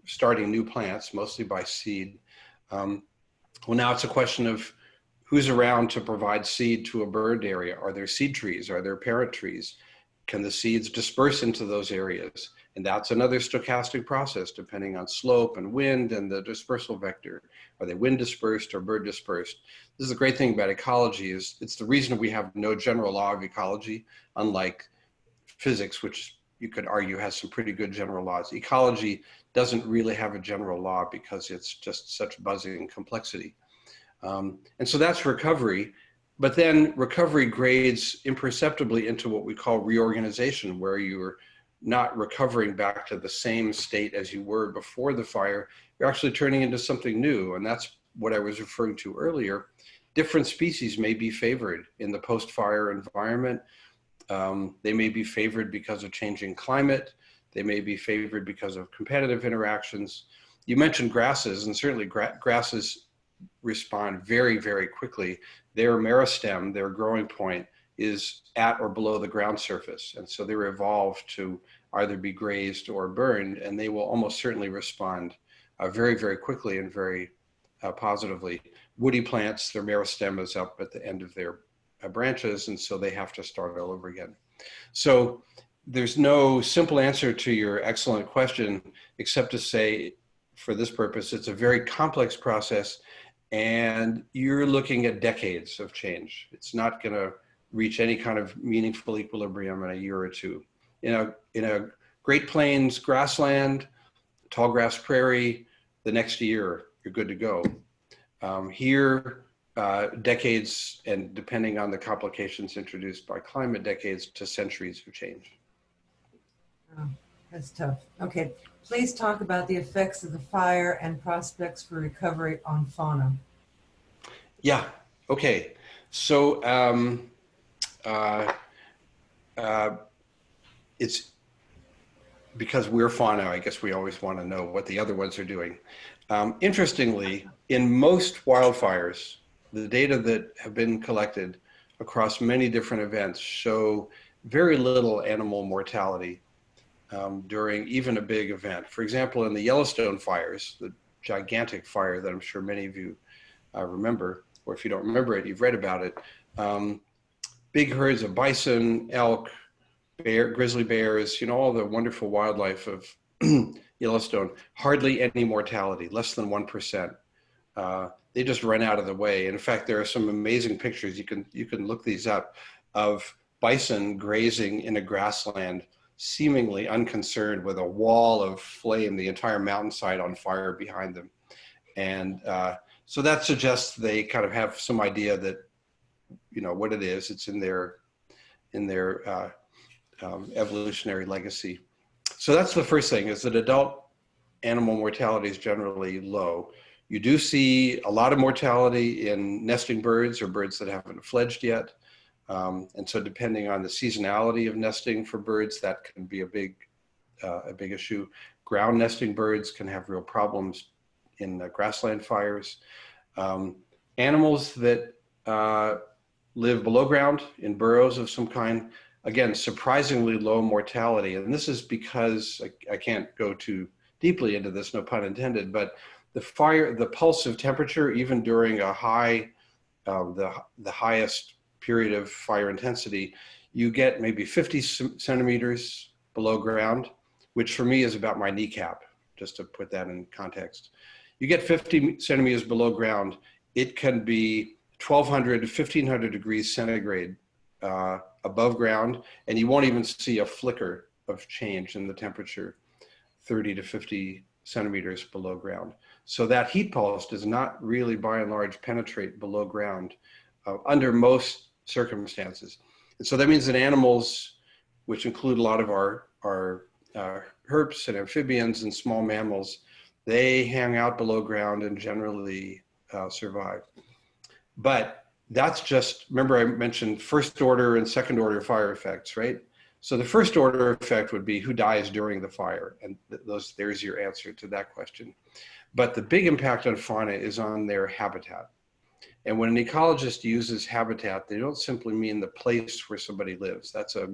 starting new plants, mostly by seed. Well, now it's a question of who's around to provide seed to a burned area. Are there seed trees? Are there parent trees? Can the seeds disperse into those areas? And that's another stochastic process, depending on slope and wind and the dispersal vector. Are they wind dispersed or bird dispersed? This is the great thing about ecology, is it's the reason we have no general law of ecology, unlike physics, which you could argue has some pretty good general laws. Ecology doesn't really have a general law because it's just such buzzing complexity. And so that's recovery. But then recovery grades imperceptibly into what we call reorganization, where you're not recovering back to the same state as you were before the fire. You're actually turning into something new. And that's what I was referring to earlier. Different species may be favored in the post-fire environment. They may be favored because of changing climate. They may be favored because of competitive interactions. You mentioned grasses, and certainly grasses respond very, very quickly. Their meristem, their growing point, is at or below the ground surface. And so they're evolved to either be grazed or burned, and they will almost certainly respond very, very quickly and very positively. Woody plants, their meristem is up at the end of their branches, and so they have to start all over again. So there's no simple answer to your excellent question, except to say, for this purpose, it's a very complex process, and you're looking at decades of change. It's not going to reach any kind of meaningful equilibrium in a year or two. In a Great Plains grassland, tall grass prairie, the next year, you're good to go. Here, decades, and depending on the complications introduced by climate, decades to centuries of change.
Oh, that's tough. Okay, please talk about the effects of the fire and prospects for recovery on fauna.
Yeah, okay. So it's because we're fauna, I guess we always want to know what the other ones are doing. Interestingly, in most wildfires, the data that have been collected across many different events show very little animal mortality during even a big event. For example, in the Yellowstone fires, the gigantic fire that I'm sure many of you remember, or if you don't remember it, you've read about it. Big herds of bison, elk, grizzly bears, all the wonderful wildlife of Yellowstone, hardly any mortality, less than 1%. They just run out of the way. In fact, there are some amazing pictures, you can look these up, of bison grazing in a grassland, seemingly unconcerned, with a wall of flame, the entire mountainside on fire behind them. And so that suggests they kind of have some idea that, what it is. It's in their evolutionary legacy. So that's the first thing, is that adult animal mortality is generally low. You do see a lot of mortality in nesting birds or birds that haven't fledged yet. And so depending on the seasonality of nesting for birds, that can be a big issue. Ground nesting birds can have real problems in grassland fires. Animals that live below ground in burrows of some kind, again, surprisingly low mortality. And this is because, I can't go too deeply into this, no pun intended, but the pulse of temperature, even during a high, the highest period of fire intensity, you get maybe 50 centimeters below ground, which for me is about my kneecap, just to put that in context. You get 50 centimeters below ground, it can be 1,200 to 1,500 degrees centigrade above ground, and you won't even see a flicker of change in the temperature 30 to 50 centimeters below ground. So that heat pulse does not really, by and large, penetrate below ground under most circumstances. And so that means that animals, which include a lot of our herps and amphibians and small mammals, they hang out below ground and generally survive. But that's just, remember I mentioned first order and second order fire effects, right? So the first order effect would be who dies during the fire. And there's your answer to that question. But the big impact on fauna is on their habitat. And when an ecologist uses habitat, they don't simply mean the place where somebody lives. That's a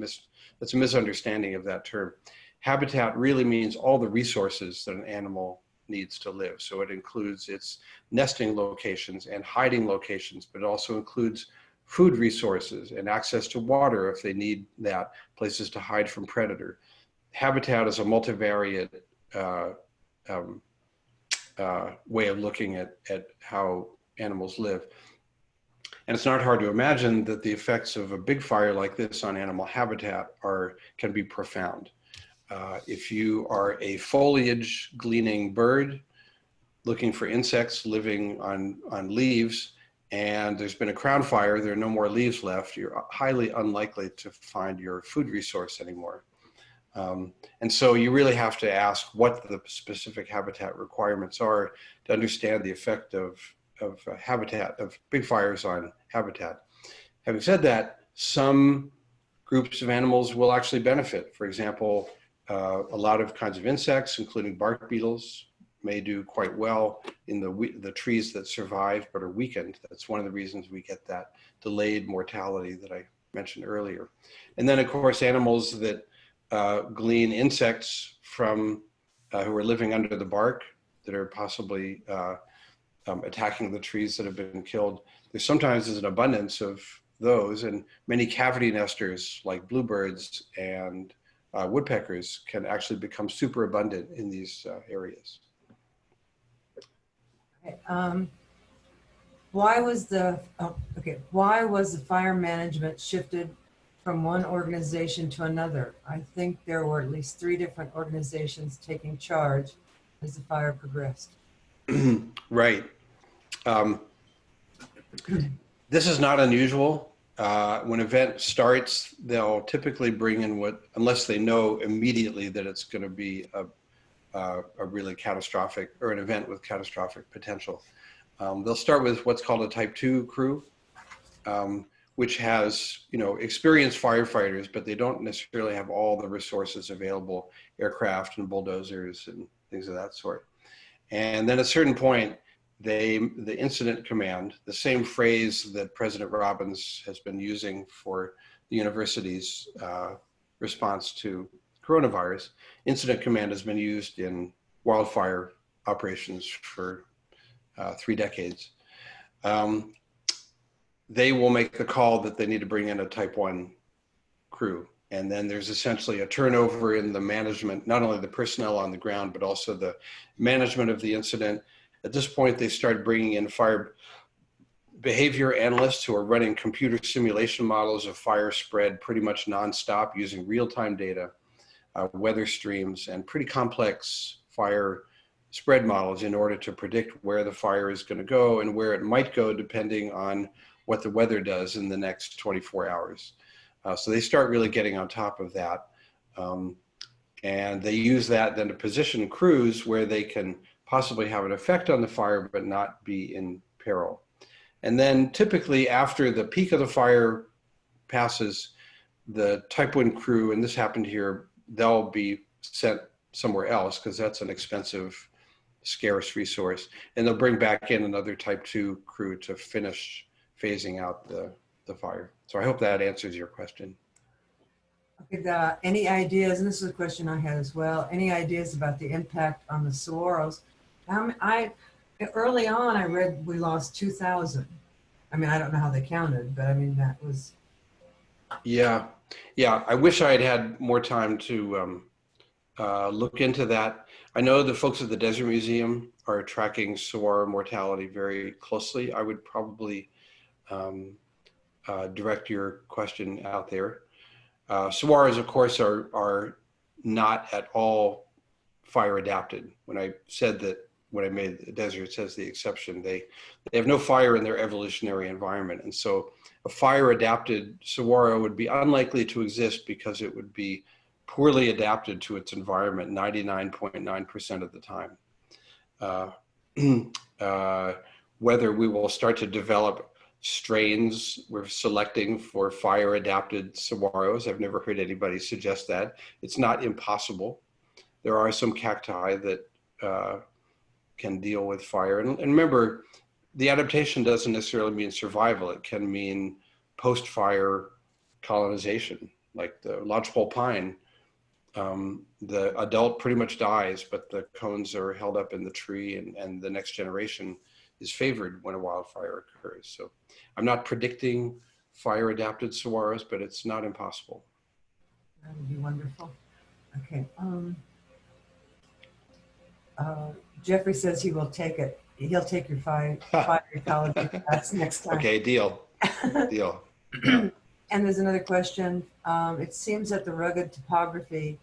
misunderstanding of that term. Habitat really means all the resources that an animal needs to live. So it includes its nesting locations and hiding locations, but it also includes food resources and access to water if they need that, places to hide from predator. Habitat is a multivariate way of looking at how animals live. And it's not hard to imagine that the effects of a big fire like this on animal habitat can be profound. If you are a foliage gleaning bird looking for insects living on leaves, and there's been a crown fire, there are no more leaves left, you're highly unlikely to find your food resource anymore. And so you really have to ask what the specific habitat requirements are to understand the effect of big fires on habitat. Having said that, some groups of animals will actually benefit. For example, a lot of kinds of insects, including bark beetles, may do quite well in the trees that survive but are weakened. That's one of the reasons we get that delayed mortality that I mentioned earlier. And then, of course, animals that glean insects from who are living under the bark that are possibly attacking the trees that have been killed. There's an abundance of those, and many cavity nesters like bluebirds and woodpeckers can actually become super abundant in these areas.
Okay, why was the fire management shifted from one organization to another? I think there were at least 3 different organizations taking charge. as the fire progressed.
Right. Um, this is not unusual. When an event starts, they'll typically bring in unless they know immediately that it's going to be a really catastrophic or an event with catastrophic potential. They'll start with what's called a type 2 crew, which has, experienced firefighters, but they don't necessarily have all the resources available, aircraft and bulldozers and things of that sort. And then at a certain point, the incident command, the same phrase that President Robbins has been using for the university's response to coronavirus, incident command has been used in wildfire operations for 3 decades. They will make the call that they need to bring in a type 1 crew. And then there's essentially a turnover in the management, not only the personnel on the ground, but also the management of the incident. At this point, they start bringing in fire behavior analysts who are running computer simulation models of fire spread pretty much nonstop using real-time data, weather streams, and pretty complex fire spread models in order to predict where the fire is going to go and where it might go depending on what the weather does in the next 24 hours. So they start really getting on top of that. And they use that then to position crews where they can possibly have an effect on the fire, but not be in peril. And then typically after the peak of the fire passes, the type 1 crew, and this happened here, they'll be sent somewhere else because that's an expensive, scarce resource. And they'll bring back in another type 2 crew to finish phasing out the fire. So I hope that answers your question.
Okay, any ideas, and this is a question I had as well, any ideas about the impact on the saguaros? Early on, I read we lost 2,000. I mean, I don't know how they counted, but I mean, that was.
Yeah. I wish I had had more time to look into that. I know the folks at the Desert Museum are tracking saguaro mortality very closely. I would probably direct your question out there. Saguaros, of course, are not at all fire adapted. When I said that, when I made the deserts as the exception, they have no fire in their evolutionary environment. And so a fire adapted saguaro would be unlikely to exist because it would be poorly adapted to its environment 99.9% of the time. Whether we will start to develop strains we're selecting for fire adapted saguaros, I've never heard anybody suggest that. It's not impossible. There are some cacti that can deal with fire. And remember, the adaptation doesn't necessarily mean survival. It can mean post-fire colonization, like the lodgepole pine. The adult pretty much dies, but the cones are held up in the tree, and the next generation is favored when a wildfire occurs. So I'm not predicting fire adapted saguaros, but it's not impossible.
That would be wonderful. Okay. Jeffrey says he will take it. He'll take your fire ecology class next time.
Okay, deal.
And there's another question. It seems that rugged topography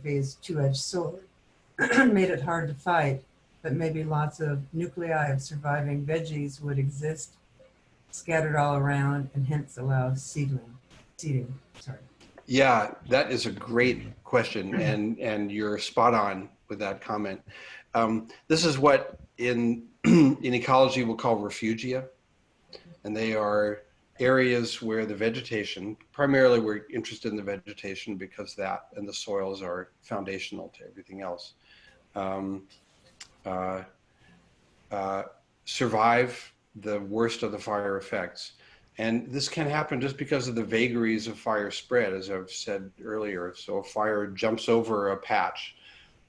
is two-edged sword, made it hard to fight, but maybe lots of nuclei of surviving veggies would exist scattered all around and hence allow seeding. Sorry.
Yeah, that is a great question, and you're spot on with that comment. This is what in ecology we'll call refugia, and they are areas where the vegetation, primarily we're interested in the vegetation because that and the soils are foundational to everything else, survive the worst of the fire effects. And this can happen just because of the vagaries of fire spread, as I've said earlier. So a fire jumps over a patch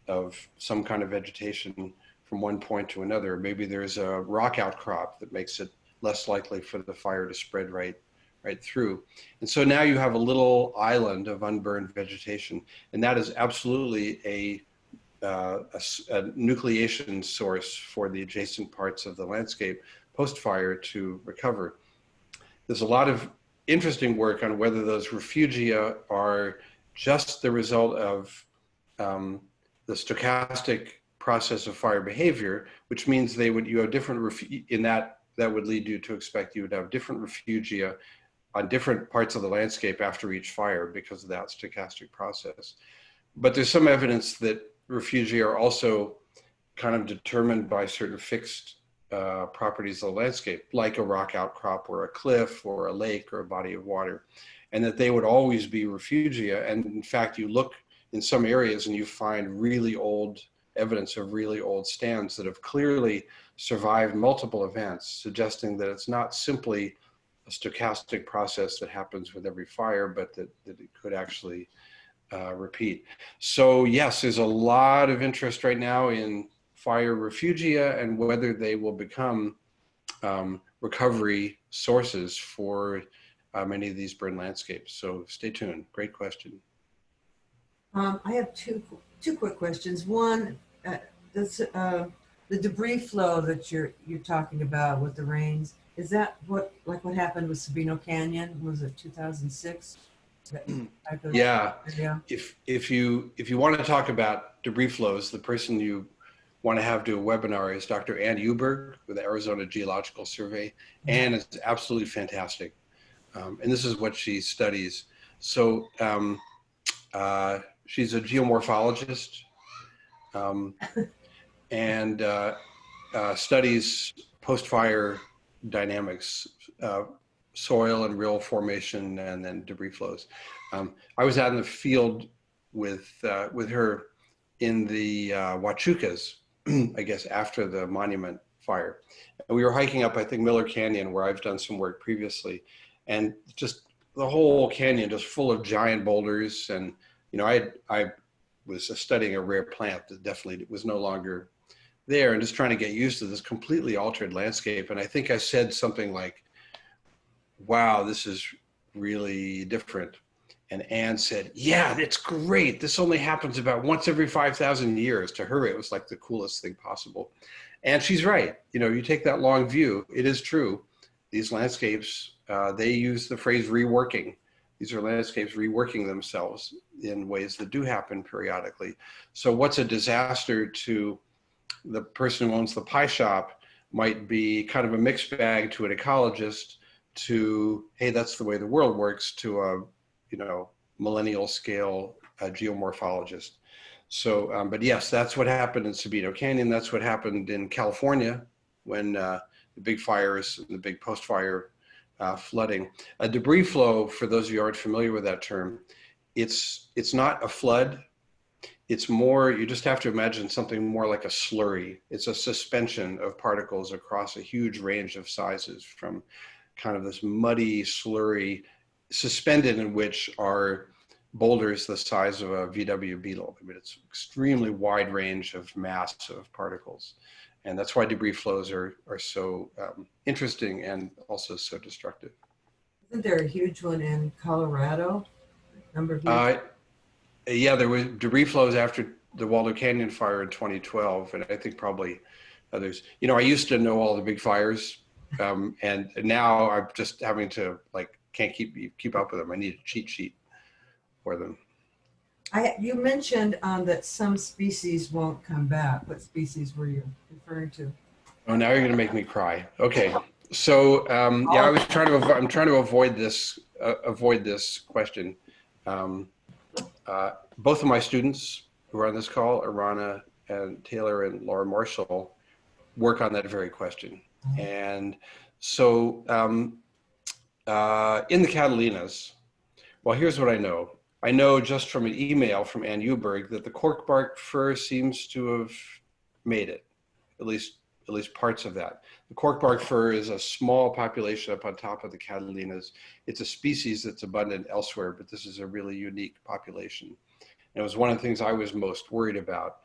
of some kind of vegetation from one point to another. Maybe there's a rock outcrop that makes it less likely for the fire to spread right through. And so now you have a little island of unburned vegetation, and that is absolutely a nucleation source for the adjacent parts of the landscape post-fire to recover. There's a lot of interesting work on whether those refugia are just the result of the the stochastic process of fire behavior, which means you have different, in that would lead you to expect you would have different refugia on different parts of the landscape after each fire because of that stochastic process. But there's some evidence that refugia are also kind of determined by certain fixed properties of the landscape, like a rock outcrop or a cliff or a lake or a body of water, and that they would always be refugia. And in fact, you look in some areas and you find really old evidence of really old stands that have clearly survived multiple events, suggesting that it's not simply a stochastic process that happens with every fire, but that it could actually repeat. So yes, there's a lot of interest right now in fire refugia and whether they will become recovery sources for many of these burned landscapes. So stay tuned. Great question.
I have two quick questions. One, the debris flow that you're talking about with the rains, is that what happened with Sabino Canyon? Was it 2006?
Yeah. If you want to talk about debris flows, the person you want to have do a webinar is Dr. Ann Uberg with the Arizona Geological Survey. Ann is absolutely fantastic. And this is what she studies. So she's a geomorphologist and studies post-fire dynamics, soil and rill formation, and then debris flows. I was out in the field with her in the Huachucas, I guess, after the Monument fire. And we were hiking up, I think, Miller Canyon, where I've done some work previously, and just the whole canyon just full of giant boulders. And, you know, I was studying a rare plant that definitely was no longer there, and just trying to get used to this completely altered landscape. And I think I said something like, wow, this is really different. And Anne said, yeah, it's great. This only happens about once every 5,000 years. To her, it was like the coolest thing possible. And she's right. You know, you take that long view, it is true. These landscapes, they use the phrase reworking. These are landscapes reworking themselves in ways that do happen periodically. So what's a disaster to the person who owns the pie shop might be kind of a mixed bag to an ecologist, to, hey, that's the way the world works, to a, you know, millennial scale geomorphologist. So, but yes, that's what happened in Sabino Canyon. That's what happened in California when the big fires, the big post-fire flooding. A debris flow, for those of you who aren't familiar with that term, it's not a flood. It's more, you just have to imagine something more like a slurry. It's a suspension of particles across a huge range of sizes, from kind of this muddy slurry suspended in which are boulders the size of a VW Beetle. I mean, it's extremely wide range of mass of particles. And that's why debris flows are so interesting and also so destructive.
Isn't there a huge one in Colorado?
Yeah, there were debris flows after the Waldo Canyon fire in 2012, and I think probably others. You know, I used to know all the big fires, and now I'm just having to, like, can't keep up with them. I need a cheat sheet for them.
You mentioned that some species won't come back. What species were you referring to?
Oh, now you're going to make me cry. Okay, so yeah, I'm trying to avoid this question. Both of my students who are on this call, Arana and Taylor and Laura Marshall, work on that very question. And so in the Catalinas, well, here's what I know. I know just from an email from Ann Uberg that the corkbark fir seems to have made it, at least parts of that. The corkbark fir is a small population up on top of the Catalinas. It's a species that's abundant elsewhere, but this is a really unique population. And it was one of the things I was most worried about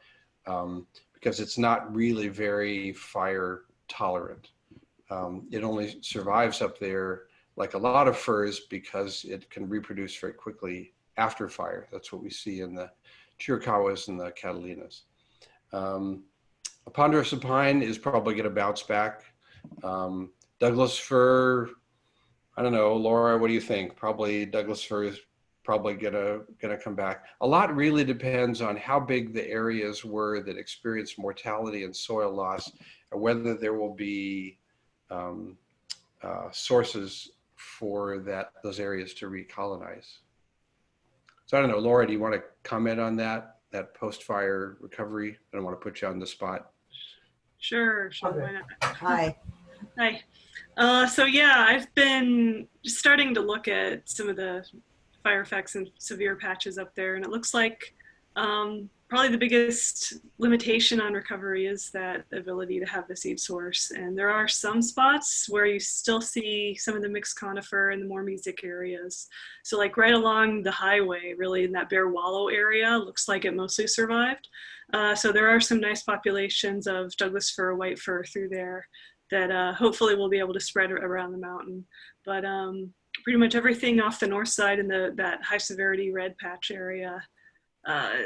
because it's not really very fire tolerant. It only survives up there, like a lot of firs, because it can reproduce very quickly after fire. That's what we see in the Chiricahuas and the Catalinas. A ponderosa pine is probably going to bounce back. Douglas fir, I don't know, Laura, what do you think? Probably Douglas fir is probably gonna come back. A lot really depends on how big the areas were that experienced mortality and soil loss, and whether there will be sources for those areas to recolonize. So I don't know, Laura, do you want to comment on that post-fire recovery? I don't want to put you on the spot.
Sure,
Okay.
why not?
Hi.
Hi. So yeah, I've been starting to look at some of the fire effects and severe patches up there, and it looks like probably the biggest limitation on recovery is that ability to have the seed source. And there are some spots where you still see some of the mixed conifer and the more mesic areas. So like right along the highway, really in that Bear Wallow area, looks like it mostly survived. So there are some nice populations of Douglas fir, white fir through there that hopefully will be able to spread around the mountain. But pretty much everything off the north side in that high severity red patch area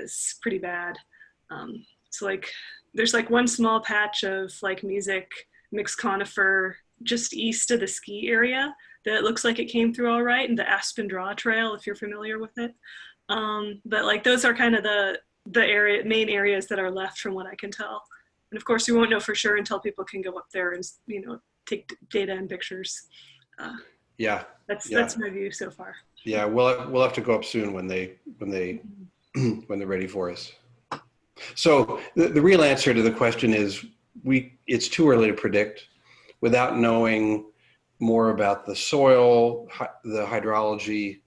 is pretty bad. So like there's like one small patch of like mesic mixed conifer just east of the ski area that looks like it came through all right, and the Aspen Draw Trail, if you're familiar with it. But like those are kind of the main areas that are left from what I can tell. And of course we won't know for sure until people can go up there and, you know, take data and pictures.
Yeah.
That's my view so far.
Yeah, we'll have to go up soon when they're ready for us. So the real answer to the question is it's too early to predict without knowing more about the soil, the hydrology,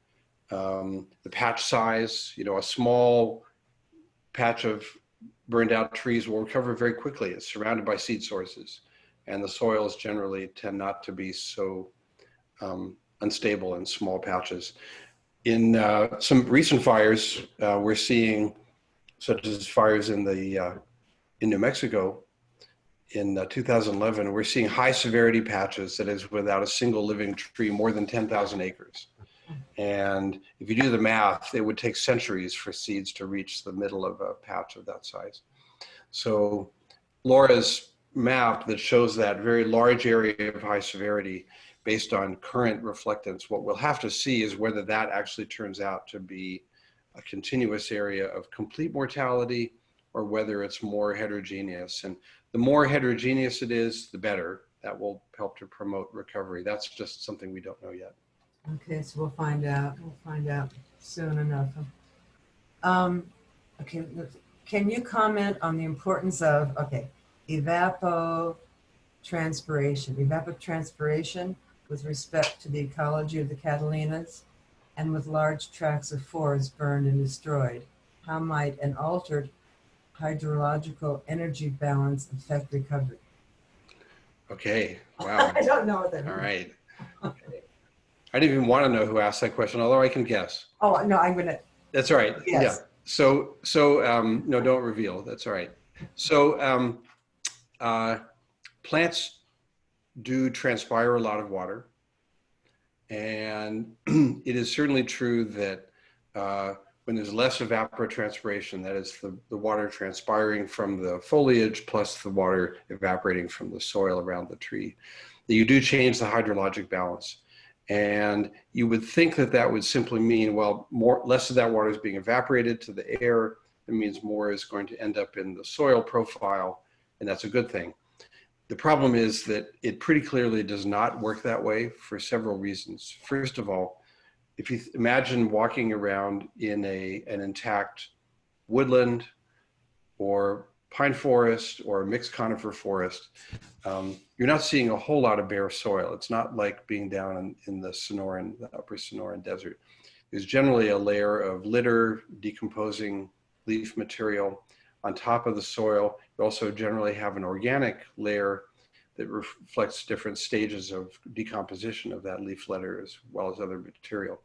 the patch size. You know, a small patch of burned out trees will recover very quickly. It's surrounded by seed sources, and the soils generally tend not to be so unstable in small patches. In some recent fires, we're seeing, such as fires in New Mexico in 2011, we're seeing high severity patches that is without a single living tree, more than 10,000 acres. And if you do the math, it would take centuries for seeds to reach the middle of a patch of that size. So Laura's map that shows that very large area of high severity based on current reflectance, what we'll have to see is whether that actually turns out to be a continuous area of complete mortality or whether it's more heterogeneous. And the more heterogeneous it is, the better. That will help to promote recovery. That's just something we don't know yet.
Okay, so we'll find out. We'll find out soon enough. Okay, can you comment on the importance of, evapotranspiration with respect to the ecology of the Catalinas and with large tracts of forest burned and destroyed? How might an altered hydrological energy balance affect recovery?
Okay, wow.
I don't know what that means.
All right. I didn't even want to know who asked that question, although I can guess.
Oh, no, I'm gonna.
That's all right.
Yes.
Yeah. So no, don't reveal. That's all right. So plants do transpire a lot of water. And it is certainly true that when there's less evapotranspiration, that is the water transpiring from the foliage plus the water evaporating from the soil around the tree, that you do change the hydrologic balance. And you would think that that would simply mean, well, less of that water is being evaporated to the air. It means more is going to end up in the soil profile, and that's a good thing. The problem is that it pretty clearly does not work that way for several reasons. First of all, if you imagine walking around in an intact woodland or pine forest or mixed conifer forest, you're not seeing a whole lot of bare soil. It's not like being down in the Sonoran, the upper Sonoran Desert. There's generally a layer of litter, decomposing leaf material on top of the soil. You also generally have an organic layer that reflects different stages of decomposition of that leaf litter as well as other material.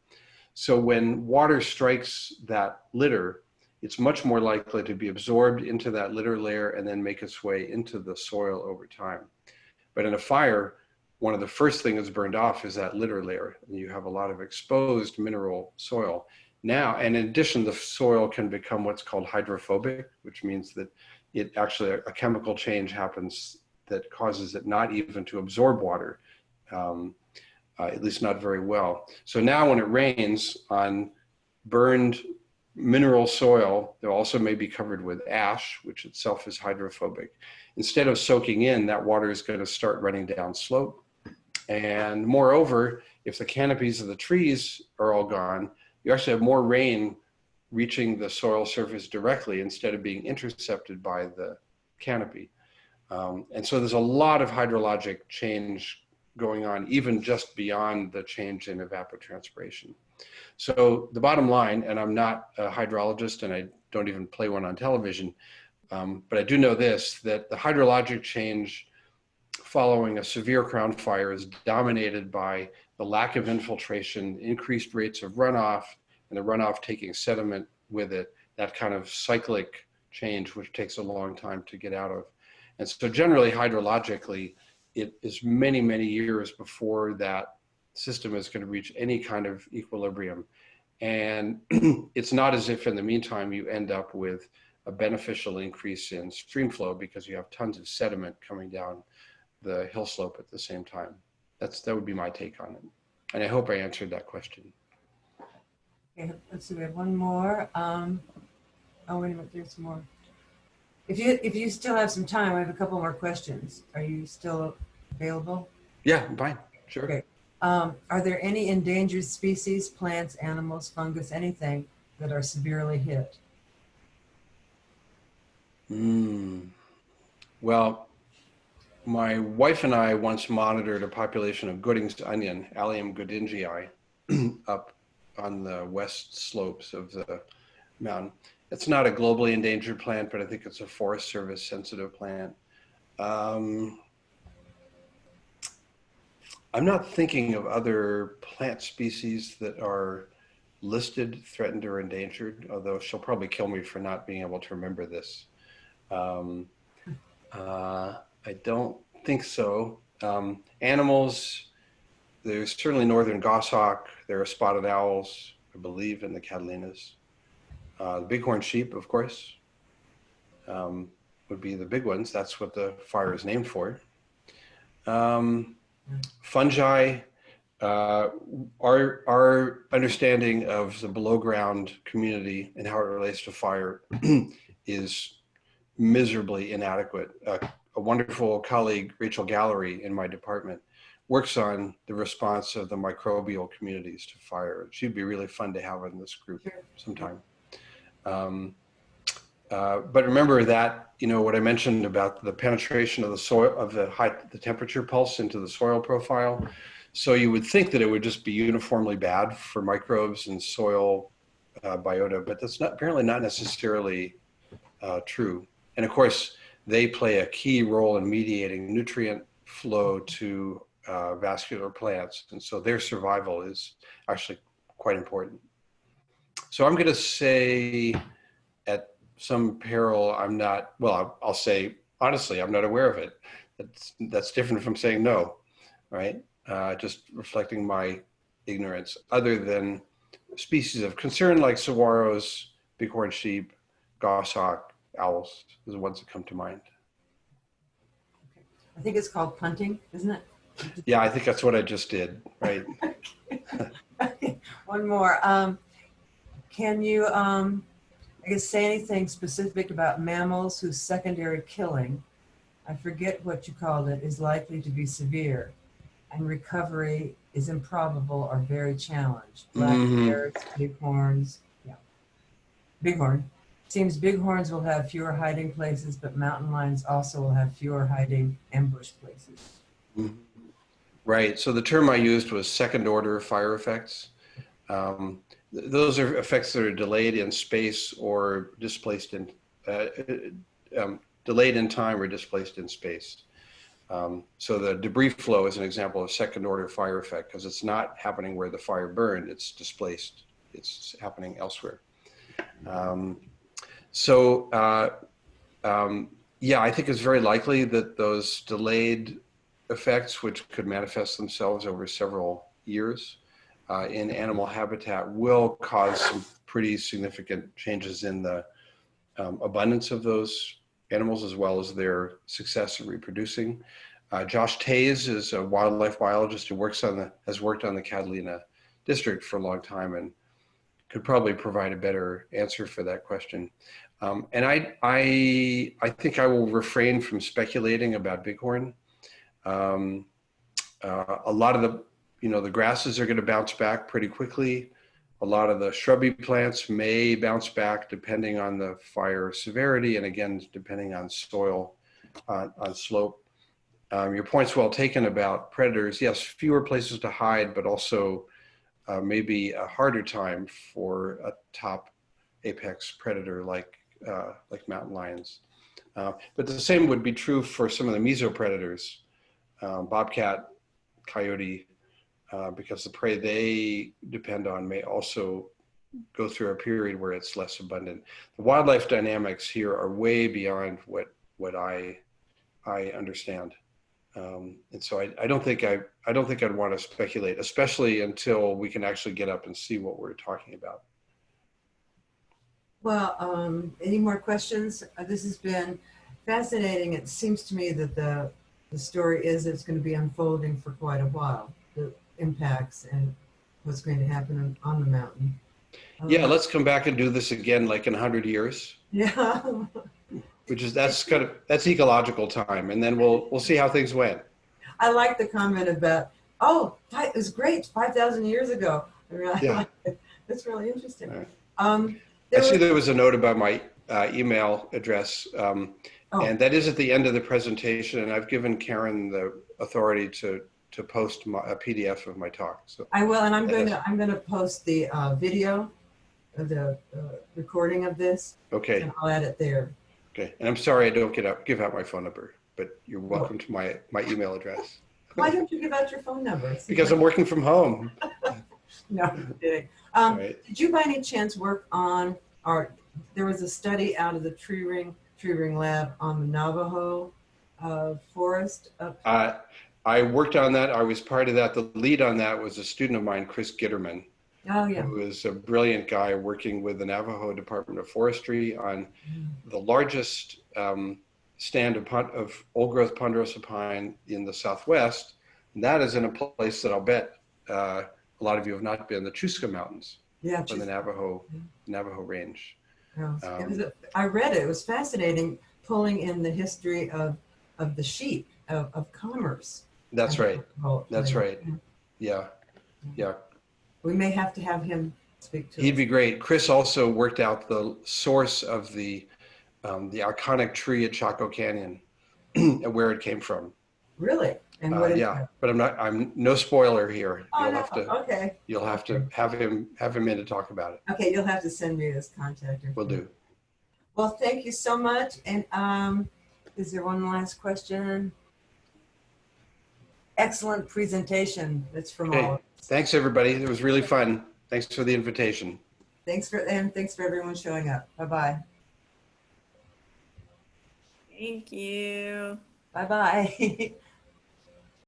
So when water strikes that litter, it's much more likely to be absorbed into that litter layer and then make its way into the soil over time. But in a fire, one of the first things that's burned off is that litter layer, and you have a lot of exposed mineral soil. Now, and in addition, the soil can become what's called hydrophobic, which means that it actually, a chemical change happens that causes it not even to absorb water, at least not very well. So now when it rains on burned mineral soil, they also may be covered with ash, which itself is hydrophobic. Instead of soaking in, that water is going to start running down slope. And moreover, if the canopies of the trees are all gone, you actually have more rain reaching the soil surface directly instead of being intercepted by the canopy. And so there's a lot of hydrologic change going on, even just beyond the change in evapotranspiration. So the bottom line, and I'm not a hydrologist and I don't even play one on television, but I do know this, that the hydrologic change following a severe crown fire is dominated by the lack of infiltration, increased rates of runoff, and the runoff taking sediment with it, that kind of cyclic change, which takes a long time to get out of. And so generally hydrologically, it is many, many years before that system is going to reach any kind of equilibrium. And it's not as if in the meantime you end up with a beneficial increase in stream flow because you have tons of sediment coming down the hill slope at the same time. That would be my take on it. And I hope I answered that question.
Okay, let's see, we have one more. Oh, wait a minute, there's more. If you still have some time, I have a couple more questions. Are you still available?
Yeah, I'm fine, sure.
Okay. Are there any endangered species, plants, animals, fungus, anything that are severely hit?
Well, my wife and I once monitored a population of Gooding's onion, Allium goodingii, up on the west slopes of the mountain. It's not a globally endangered plant, but I think it's a Forest Service sensitive plant. I'm not thinking of other plant species that are listed, threatened, or endangered, although she'll probably kill me for not being able to remember this. I don't think so. Animals, there's certainly northern goshawk, there are spotted owls, I believe, in the Catalinas. The bighorn sheep, of course, would be the big ones. That's what the fire is named for. Fungi, our understanding of the below ground community and how it relates to fire is miserably inadequate. A wonderful colleague, Rachel Gallery, in my department, works on the response of the microbial communities to fire. She'd be really fun to have in this group sometime. But remember that, you know, what I mentioned about the penetration of the soil, of the temperature pulse into the soil profile. So you would think that it would just be uniformly bad for microbes and soil biota, but that's apparently not necessarily true. And of course, they play a key role in mediating nutrient flow to vascular plants. And so their survival is actually quite important. So I'm going to say, at some peril, I'm not, well, I'll say, honestly, I'm not aware of it. That's different from saying no, right? Just reflecting my ignorance, other than species of concern like saguaros, bighorn sheep, goshawk, owls, are the ones that come to mind.
I think it's called punting, isn't it?
Yeah, I think that's what I just did, right?
Okay. One more. Can you, I guess, say anything specific about mammals whose secondary killing, I forget what you called it, is likely to be severe and recovery is improbable or very challenged? Black bears, bighorns, yeah. Bighorn. Seems bighorns will have fewer hiding places, but mountain lions also will have fewer hiding ambush places.
Right. So the term I used was second order fire effects. Those are effects that are delayed in space or displaced in, delayed in time or displaced in space. So the debris flow is an example of second order fire effect because it's not happening where the fire burned, it's displaced, it's happening elsewhere. Yeah, I think it's very likely that those delayed effects, which could manifest themselves over several years in animal habitat, will cause some pretty significant changes in the abundance of those animals as well as their success in reproducing. Josh Tays is a wildlife biologist who has worked on the Catalina district for a long time, and could probably provide a better answer for that question. And I think I will refrain from speculating about bighorn. A lot of the grasses are going to bounce back pretty quickly. A lot of the shrubby plants may bounce back depending on the fire severity, and again, depending on soil, on slope. Your point's well taken about predators. Yes, fewer places to hide, but also maybe a harder time for a top apex predator like mountain lions. But the same would be true for some of the mesopredators, bobcat, coyote, because the prey they depend on may also go through a period where it's less abundant. The wildlife dynamics here are way beyond what I understand. And so I don't think I'd want to speculate, especially until we can actually get up and see what we're talking about.
Well, any more questions? This has been fascinating. It seems to me that the story is it's going to be unfolding for quite a while, the impacts and what's going to happen on the mountain.
Yeah, let's come back and do this again, like in 100 years.
Yeah.
That's ecological time, and then we'll see how things went.
I like the comment about, it was great 5,000 years ago. I mean, I like it. That's really interesting.
Right.
I
see there was a note about my email address, and that is at the end of the presentation, and I've given Karen the authority to post a PDF of my talk. So
I will, and I'm going to post the video of the recording of this.
Okay.
And I'll add it there.
Okay, and I'm sorry I don't give out my phone number, but you're welcome to my email address.
Why don't you give out your phone number?
Because I'm working from home.
No, I'm kidding.
Right.
Did you by any chance work on, or there was a study out of the tree ring lab on the Navajo forest?
I worked on that. I was part of that. The lead on that was a student of mine, Chris Gitterman.
Oh, yeah.
Who is a brilliant guy working with the Navajo Department of Forestry on the largest stand of old-growth ponderosa pine in the Southwest. And that is in a place that I'll bet a lot of you have not been, the Chusca Mountains, on the Navajo Range.
I read it. It was fascinating, pulling in the history of the sheep, of commerce.
That's right. That's right. Yeah.
We may have to have him speak to us.
He'd be great. Chris also worked out the source of the iconic tree at Chaco Canyon and where it came from.
Really? And what
but I'm no spoiler here.
Okay.
You'll have to have him in to talk about it.
Okay, you'll have to send me his contact information.
Will do.
Well, thank you so much. And is there one last question? Excellent presentation. That's from all of us.
Thanks, everybody. It was really fun. Thanks for the invitation.
Thanks for everyone showing up. Bye-bye.
Thank you.
Bye-bye.